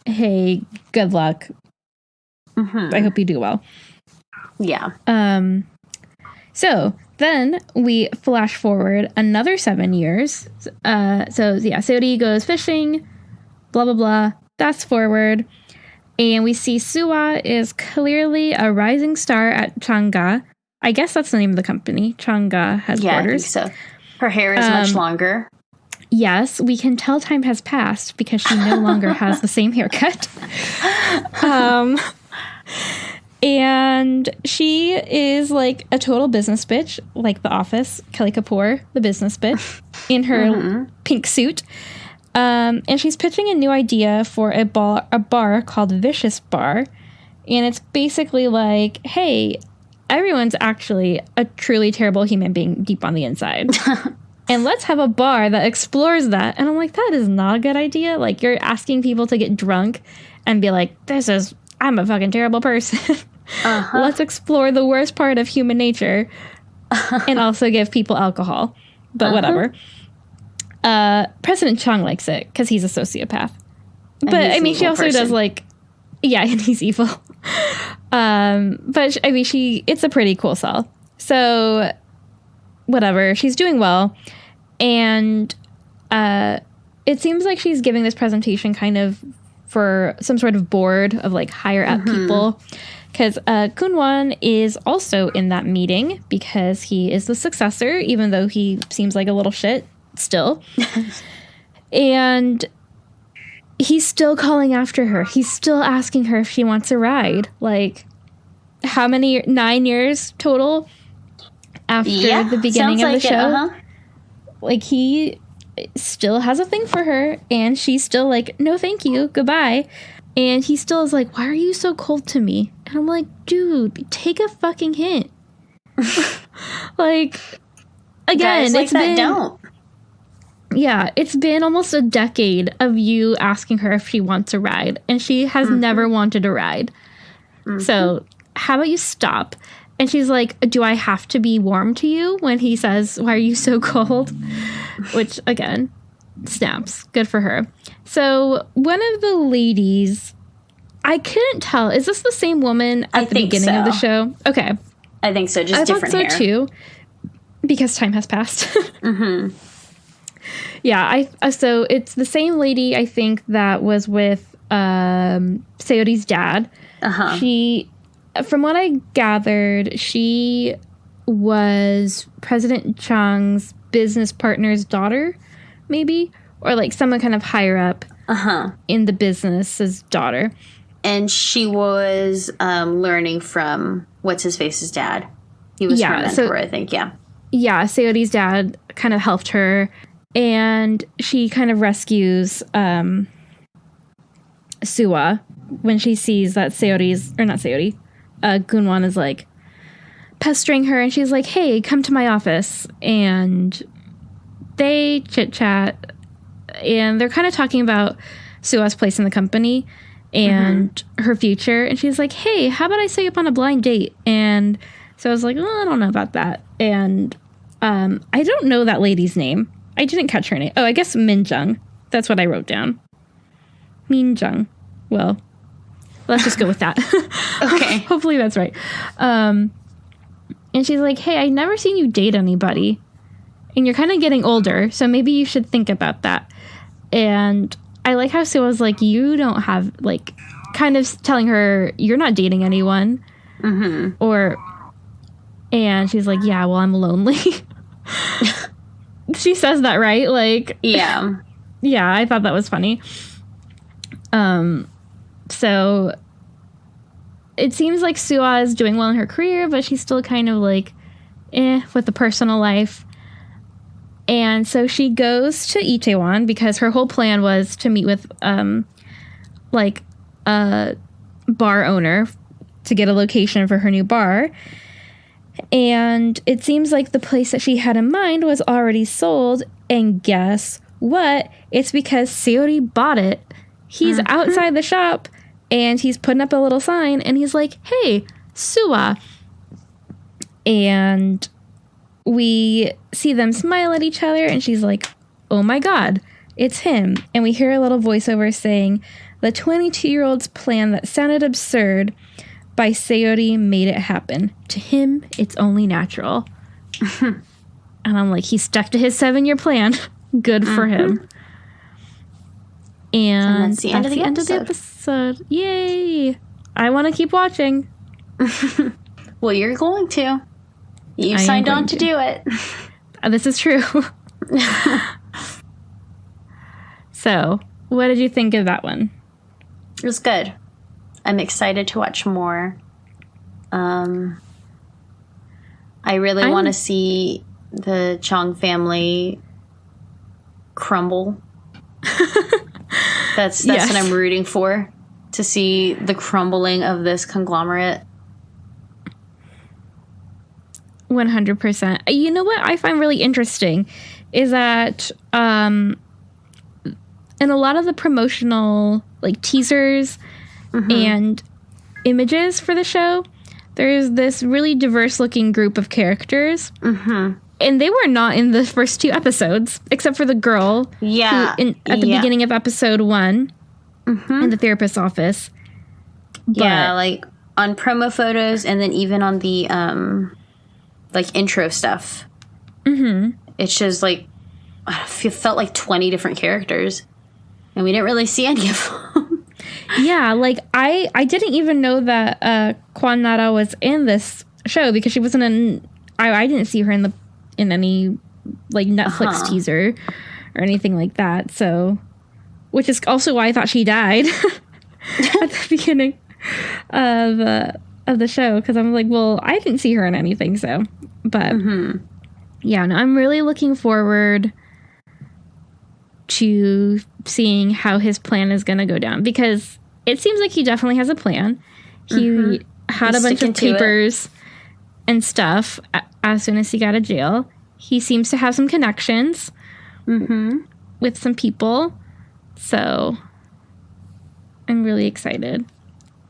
hey, good luck. I hope you do well. Yeah. So then we flash forward another 7 years. Seori goes fishing, blah, blah, blah. Fast forward. And we see Suah is clearly a rising star at Changga. I guess that's the name of the company, Changga headquarters. Yeah, I think so. Her hair is much longer. Yes, we can tell time has passed because she no longer has the same haircut. And she is like a total business bitch, like The Office, Kelly Kapoor, the business bitch, in her pink suit. And she's pitching a new idea for a bar called Vicious Bar. And it's basically like, hey, everyone's actually a truly terrible human being deep on the inside. And let's have a bar that explores that. And I'm like, that is not a good idea. Like, you're asking people to get drunk and be like, I'm a fucking terrible person. Let's explore the worst part of human nature and also give people alcohol. but whatever. President Chung likes it because he's a sociopath. And but I mean, she also person. does like, yeah, and he's evil. But I mean, it's a pretty cool cell. So whatever, she's doing well. And it seems like she's giving this presentation kind of for some sort of board of like higher up people. Because Kunwan is also in that meeting because he is the successor, even though he seems like a little shit still. And he's still calling after her. He's still asking her if she wants a ride. Like, how many? 9 years total after the beginning of the show. Like, he still has a thing for her, and she's still like, no, thank you, goodbye. And he still is like, why are you so cold to me? And I'm like, dude, take a fucking hint. Like, again, guys like don't. Yeah, it's been almost a decade of you asking her if she wants a ride, and she has never wanted a ride. So how about you stop? And she's like, do I have to be warm to you? When he says, why are you so cold? Which, again, snaps. Good for her. So one of the ladies, I couldn't tell. Is this the same woman at the beginning of the show? Okay. I think so. Just different hair. I thought so too. Because time has passed. Yeah. So it's the same lady, I think, that was with Sayori's dad. She, from what I gathered, she was President Chang's business partner's daughter, maybe? Or like someone kind of higher up in the business's daughter. And she was learning from what's-his-face's dad. He was her mentor, I think, yeah. Yeah, Sayori's dad kind of helped her. And she kind of rescues Suwa when she sees that Gunwan is like pestering her. And she's like, hey, come to my office. And they chit-chat. And they're kind of talking about Suwa's place in the company and her future. And she's like, hey, how about I set you up on a blind date? And so I was like, I don't know about that. And I don't know that lady's name. I didn't catch her name. Oh, I guess Minjung. That's what I wrote down. Minjung. Well, let's just go with that. Okay. Hopefully that's right. And she's like, hey, I've never seen you date anybody. And you're kind of getting older, so maybe you should think about that. And I like how Sue was like, you don't have, like, kind of telling her, you're not dating anyone. And she's like, yeah, well, I'm lonely. She says that, right? Like, yeah, I thought that was funny. So it seems like Suwa is doing well in her career, but she's still kind of like, with the personal life. And so she goes to Itaewon because her whole plan was to meet with, like, a bar owner to get a location for her new bar. And it seems like the place that she had in mind was already sold. And guess what? It's because Sayori bought it. He's outside the shop, and he's putting up a little sign, and he's like, hey, Suwa. And we see them smile at each other, and she's like, oh my god, it's him. And we hear a little voiceover saying, the 22-year-old's plan that sounded absurd by Sayori made it happen. To him, it's only natural. And I'm like, he stuck to his 7-year plan. Good for him. And that's the end of the episode. Yay! I want to keep watching. Well, you're going to. You signed on to do it. This is true. So, what did you think of that one? It was good. I'm excited to watch more. I really want to see the Chong family crumble. That's what I'm rooting for. To see the crumbling of this conglomerate. 100%. You know what I find really interesting is that in a lot of the promotional like teasers and images for the show, there's this really diverse looking group of characters. and they were not in the first 2 episodes, except for the girl. Yeah. Who at the beginning of episode 1 in the therapist's office. But, yeah, like on promo photos and then even on the like intro stuff. It shows like, it felt like 20 different characters. And we didn't really see any of them. Yeah, like I didn't even know that Kwan Nara was in this show because she wasn't in. I didn't see her in any like Netflix teaser or anything like that. So, which is also why I thought she died at the beginning of the show, because I'm like, well, I didn't see her in anything. So, but yeah, no, I'm really looking forward to seeing how his plan is going to go down, because it seems like he definitely has a plan. He had a bunch of papers and stuff as soon as he got out of jail. He seems to have some connections with some people. So I'm really excited.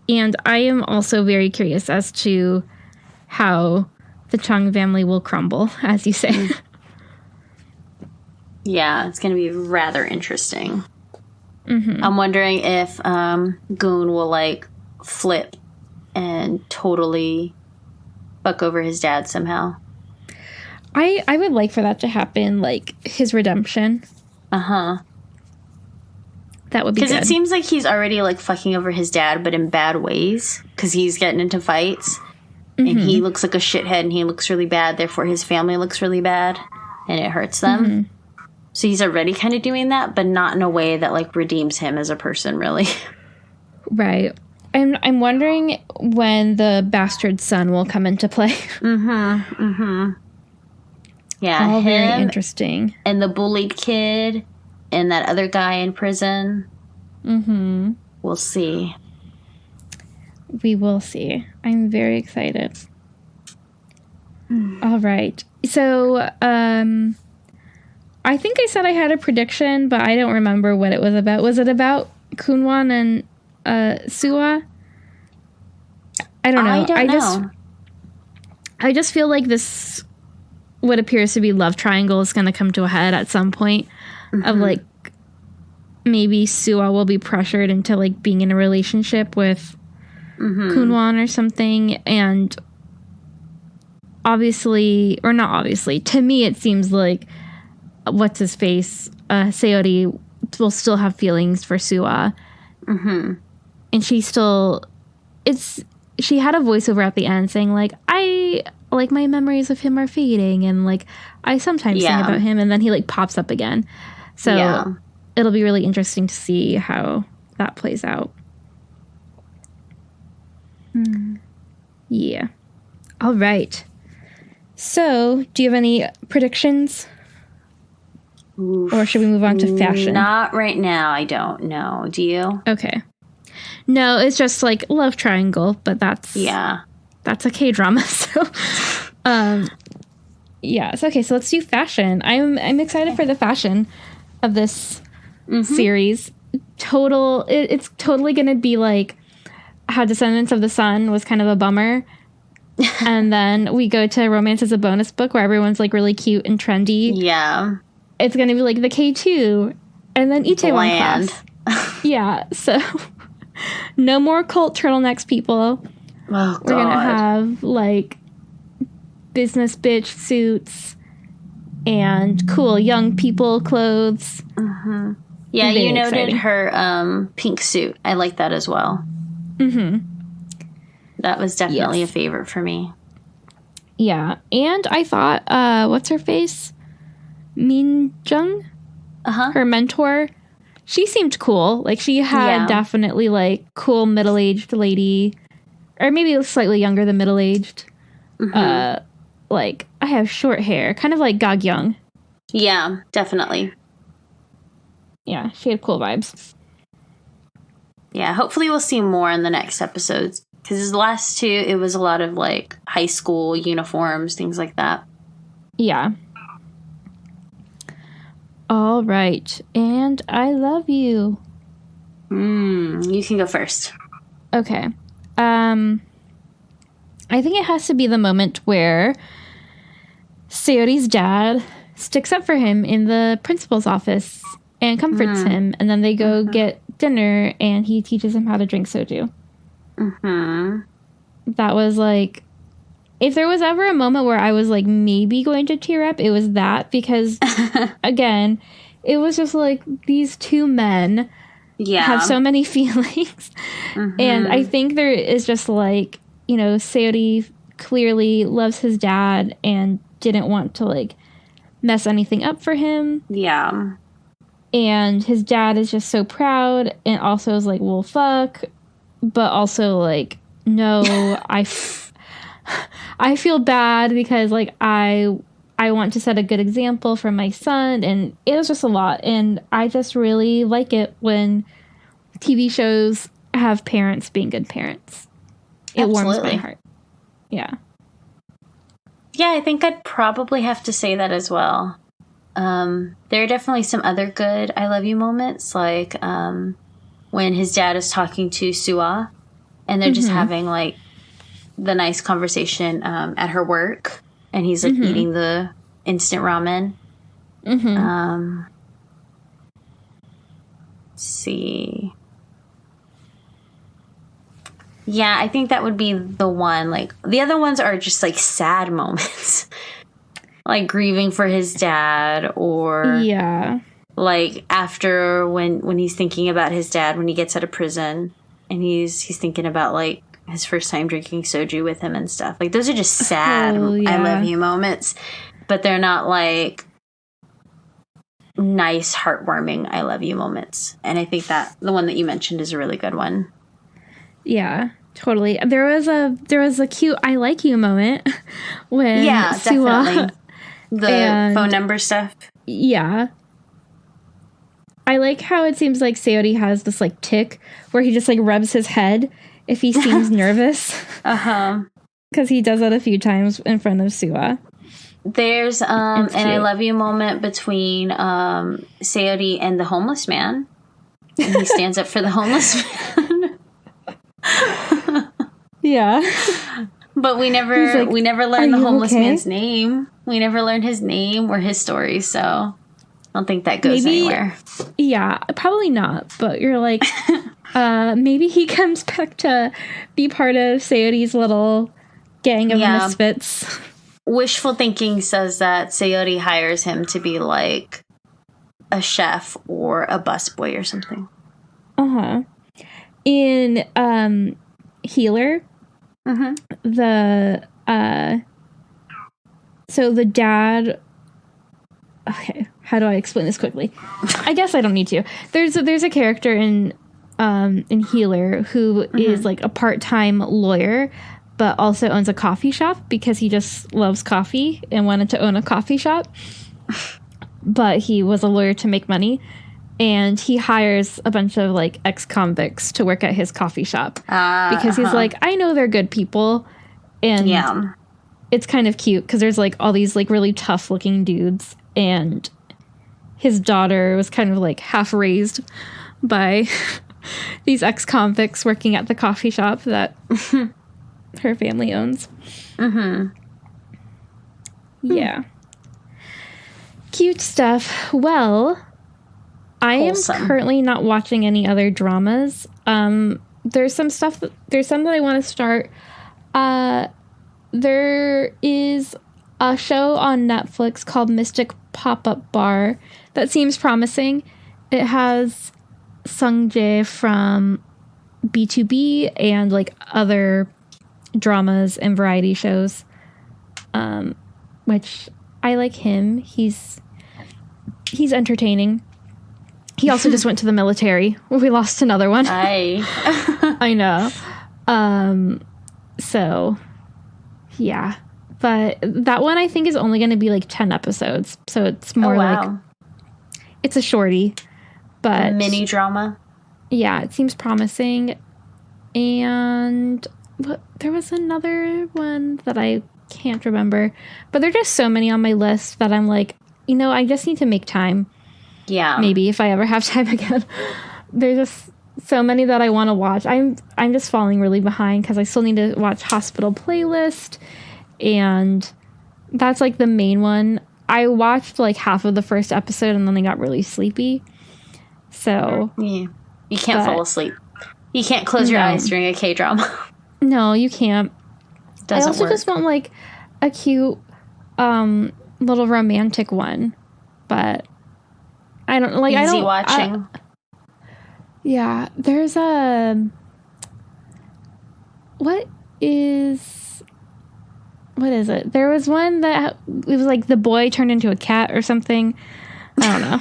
And I am also very curious as to how the Chung family will crumble, as you say. Yeah, it's going to be rather interesting. I'm wondering if Goon will, like, flip and totally fuck over his dad somehow. I would like for that to happen, like, his redemption. That would be good. Because it seems like he's already, like, fucking over his dad, but in bad ways. Because he's getting into fights. And he looks like a shithead and he looks really bad. Therefore, his family looks really bad. And it hurts them. So he's already kind of doing that, but not in a way that, like, redeems him as a person, really. Right. I'm wondering when the bastard son will come into play. Yeah, all him very interesting. And the bullied kid and that other guy in prison. We'll see. We will see. I'm very excited. All right. So, I think I said I had a prediction, but I don't remember what it was about. Was it about Kunwan and Suwa? I don't know. I just feel like this, what appears to be love triangle, is going to come to a head at some point. Of like, maybe Suwa will be pressured into like being in a relationship with Kunwan or something, and obviously, or not obviously, to me it seems like what's his face, Sayori will still have feelings for Suwa. And she still, she had a voiceover at the end saying like, I, like, my memories of him are fading, and like, I sometimes think about him, and then he like pops up again. So it'll be really interesting to see how that plays out. Yeah. All right. So, do you have any predictions? Or should we move on to fashion? Not right now. I don't know. Do you? Okay. No, it's just like love triangle, but that's a K-drama. So, yeah. So, okay. So let's do fashion. I'm excited for the fashion of this series. It's totally going to be like how Descendants of the Sun was kind of a bummer. And then we go to Romance as a Bonus Book, where everyone's like really cute and trendy. Yeah. It's going to be like the K2 and then Itaewon Class. Yeah. So no more cult turtlenecks, people. Oh, God. We're going to have like business bitch suits and cool young people clothes. Yeah, you noted her pink suit. I like that as well. That was definitely a favorite for me. Yeah. And I thought, what's her face? Min Jung? Her mentor. She seemed cool. Like, she had definitely, like, cool middle-aged lady. Or maybe slightly younger than middle-aged. Like, I have short hair. Kind of like Gagyeong. Yeah, definitely. Yeah, she had cool vibes. Yeah, hopefully we'll see more in the next episodes. Because the last 2, it was a lot of, like, high school uniforms, things like that. Yeah. All right. And I love you. You can go first. Okay. I think it has to be the moment where Sayori's dad sticks up for him in the principal's office and comforts him. And then they go get dinner and he teaches him how to drink soju. That was like, if there was ever a moment where I was like maybe going to tear up, it was that, because again, it was just like these two men have so many feelings. And I think there is just like, you know, Sayori clearly loves his dad and didn't want to like mess anything up for him. Yeah. And his dad is just so proud and also is like, well, fuck. But also like, no, I feel bad because like I want to set a good example for my son. And it was just a lot. And I just really like it when TV shows have parents being good parents. It warms my heart. Yeah. Yeah, I think I'd probably have to say that as well. There are definitely some other good I love you moments, like when his dad is talking to Suwa and they're just having like the nice conversation at her work, and he's like eating the instant ramen. Let's see. Yeah, I think that would be the one. Like, the other ones are just like sad moments. Like grieving for his dad, or like after when he's thinking about his dad when he gets out of prison and he's thinking about like his first time drinking soju with him and stuff. Like, those are just sad I love you moments, but they're not like nice, heartwarming I love you moments. And I think that the one that you mentioned is a really good one. Yeah, totally. There was a cute I like you moment when definitely. The phone number stuff. Yeah. I like how it seems like Sayori has this like tick where he just like rubs his head if he seems nervous. Because he does that a few times in front of Suwa. There's an I love you moment between Sayori and the homeless man. And he stands up for the homeless man. Yeah. But we never learned the homeless man's name. We never learned his name or his story, so I don't think that goes anywhere. Yeah, probably not. But you're like, maybe he comes back to be part of Sayori's little gang of misfits. Wishful thinking says that Sayori hires him to be like a chef or a busboy or something. In Healer, so the dad. Okay, how do I explain this quickly? I guess I don't need to. There's a character in Healer who is like a part-time lawyer, but also owns a coffee shop because he just loves coffee and wanted to own a coffee shop. But he was a lawyer to make money, and he hires a bunch of like ex-convicts to work at his coffee shop because he's like, I know they're good people, and it's kind of cute because there's like all these like really tough looking dudes, and his daughter was kind of like half raised by these ex-convicts working at the coffee shop that her family owns. Yeah. Cute stuff. Well, I am currently not watching any other dramas. There's some that I want to start. There is a show on Netflix called Mystic Pop-Up Bar that seems promising. It has Sungjae from B2B and like other dramas and variety shows, which I like him. He's entertaining. He also just went to the military. We lost another one. I know. So, yeah. But that one I think is only going to be like 10 episodes. So it's more like... It's a shorty. But... A mini drama? Yeah, it seems promising. And there was another one that I can't remember. But there are just so many on my list that I'm like, I just need to make time. Yeah. Maybe if I ever have time again. There's just so many that I want to watch. I'm just falling really behind because I still need to watch Hospital Playlist and That's like the main one. I watched like half of the first episode and then I got really sleepy. So yeah. You can't fall asleep. You can't close your eyes during a K-drama. No, you can't. Doesn't I also work. just want like a cute little romantic one. But I don't like easy watching. Yeah, there's a what is it? There was one that it was like the boy turned into a cat or something. I don't know.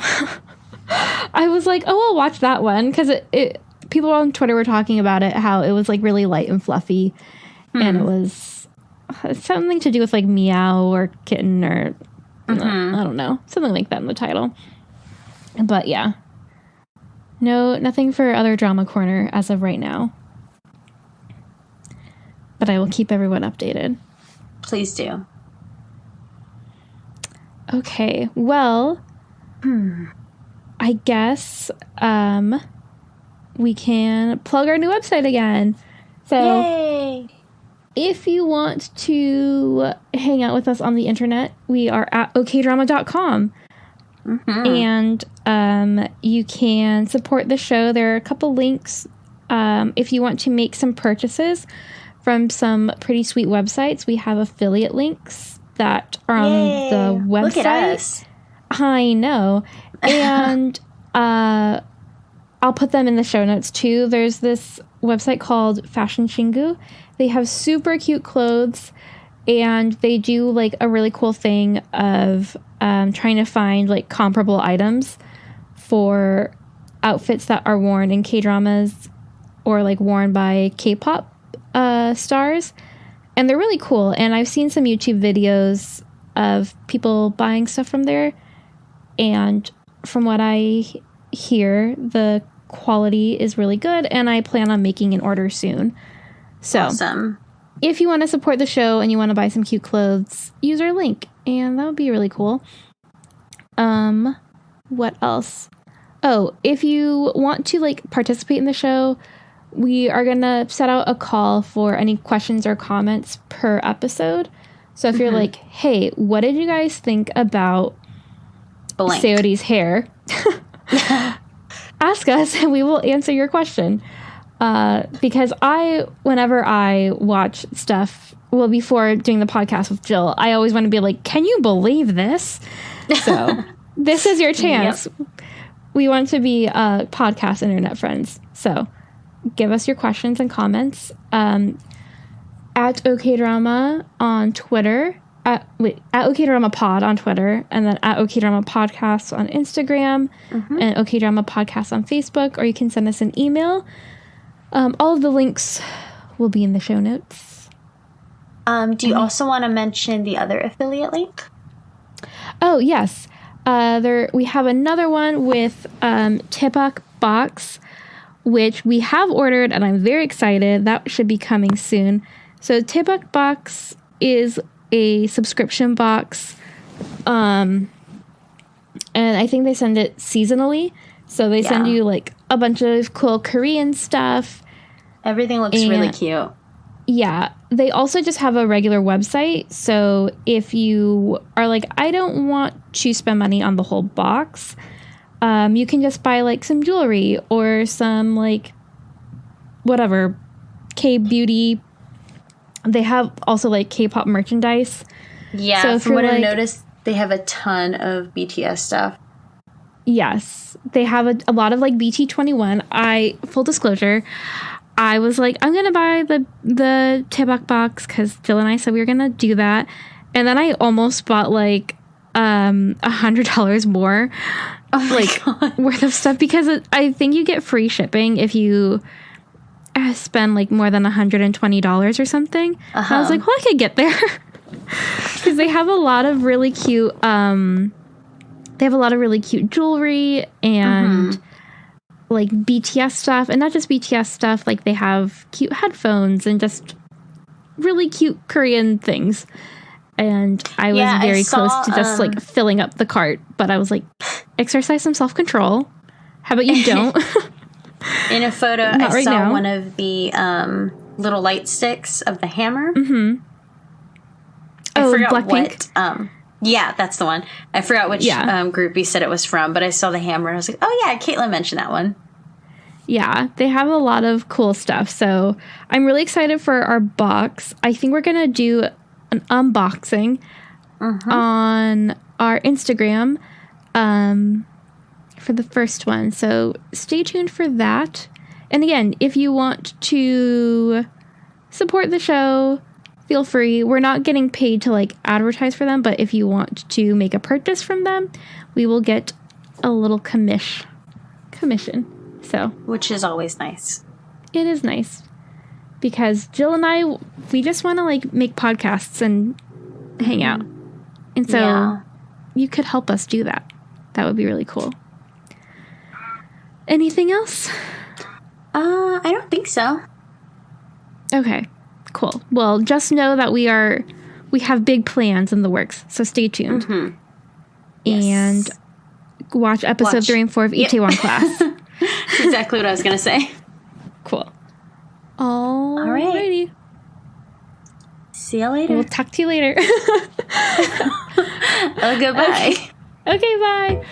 I was like, oh, I'll watch that one because it people on Twitter were talking about it, how it was like really light and fluffy, and it was something to do with like meow or kitten or I don't know, something like that in the title. But yeah, nothing for other drama corner as of right now. But I will keep everyone updated. Please do. Okay, well, I guess we can plug our new website again. So, yay! If you want to hang out with us on the internet, we are at okdrama.com. And you can support the show. There are a couple links if you want to make some purchases from some pretty sweet websites. We have affiliate links that are on the website. Look at us. I know. And I'll put them in the show notes too. There's this website called Fashion Chingu. They have super cute clothes, and they do like a really cool thing of trying to find like comparable items for outfits that are worn in K-dramas or like worn by K-pop stars. And they're really cool. And I've seen some YouTube videos of people buying stuff from there. And from what I hear, the quality is really good. And I plan on making an order soon. So awesome. If you want to support the show and you want to buy some cute clothes, use our link. And that would be really cool. What else? Oh, if you want to like participate in the show, we are going to set out a call for any questions or comments per episode. So if you're like, hey, what did you guys think about Seori's hair? Ask us and we will answer your question. Because whenever I watch stuff, well, before doing the podcast with Jill, I always want to be like, can you believe this? So this is your chance. Yep. We want to be podcast internet friends. So give us your questions and comments at OKDrama on Twitter, at OKDrama Pod on Twitter, and then at OKDrama Podcast on Instagram, and OKDrama Podcast on Facebook, or you can send us an email. All of the links will be in the show notes. Do you also want to mention the other affiliate link? Oh, yes. We have another one with Daebak box, which we have ordered, and I'm very excited. That should be coming soon. So Daebak box is a subscription box, and I think they send it seasonally. So they send you like a bunch of cool Korean stuff. Everything looks really cute. Yeah. They also just have a regular website. So if you are like, I don't want to spend money on the whole box, you can just buy like some jewelry or some like whatever K-beauty. They have also like K-pop merchandise. Yeah, so from what I've noticed, they have a ton of BTS stuff. Yes, they have a lot of like BT21. Full disclosure, I was like, I'm gonna buy the Daebak box because Jill and I said we were gonna do that, and then I almost bought like $100 more, worth of stuff because I think you get free shipping if you spend like more than $120 or something. I was like, well, I could get there because they have a lot of really cute. They have a lot of really cute jewelry and like BTS stuff, and not just BTS stuff. Like they have cute headphones and just really cute Korean things. And I was very close to just like filling up the cart, but I was like, exercise some self-control. How about you don't? In a photo, I saw one of the little light sticks of the hammer. I forgot Blackpink. what. Yeah, that's the one. I forgot which group you said it was from, but I saw the hammer. And I was like, oh yeah, Kaitlin mentioned that one. Yeah, they have a lot of cool stuff. So I'm really excited for our box. I think we're going to do an unboxing on our Instagram for the first one. So stay tuned for that. And again, if you want to support the show, feel free. We're not getting paid to like advertise for them, but if you want to make a purchase from them, we will get a little commission. So, which is always nice. It is nice because Jill and I, we just want to like make podcasts and hang out. And so you could help us do that. That would be really cool. Anything else? I don't think so. Okay, cool. Well, just know that we have big plans in the works. So stay tuned. Mm-hmm. And watch episode 3 and 4 of Itaewon Class. That's exactly what I was going to say. Cool. Alrighty. See you later. We'll talk to you later. Goodbye. Okay, bye.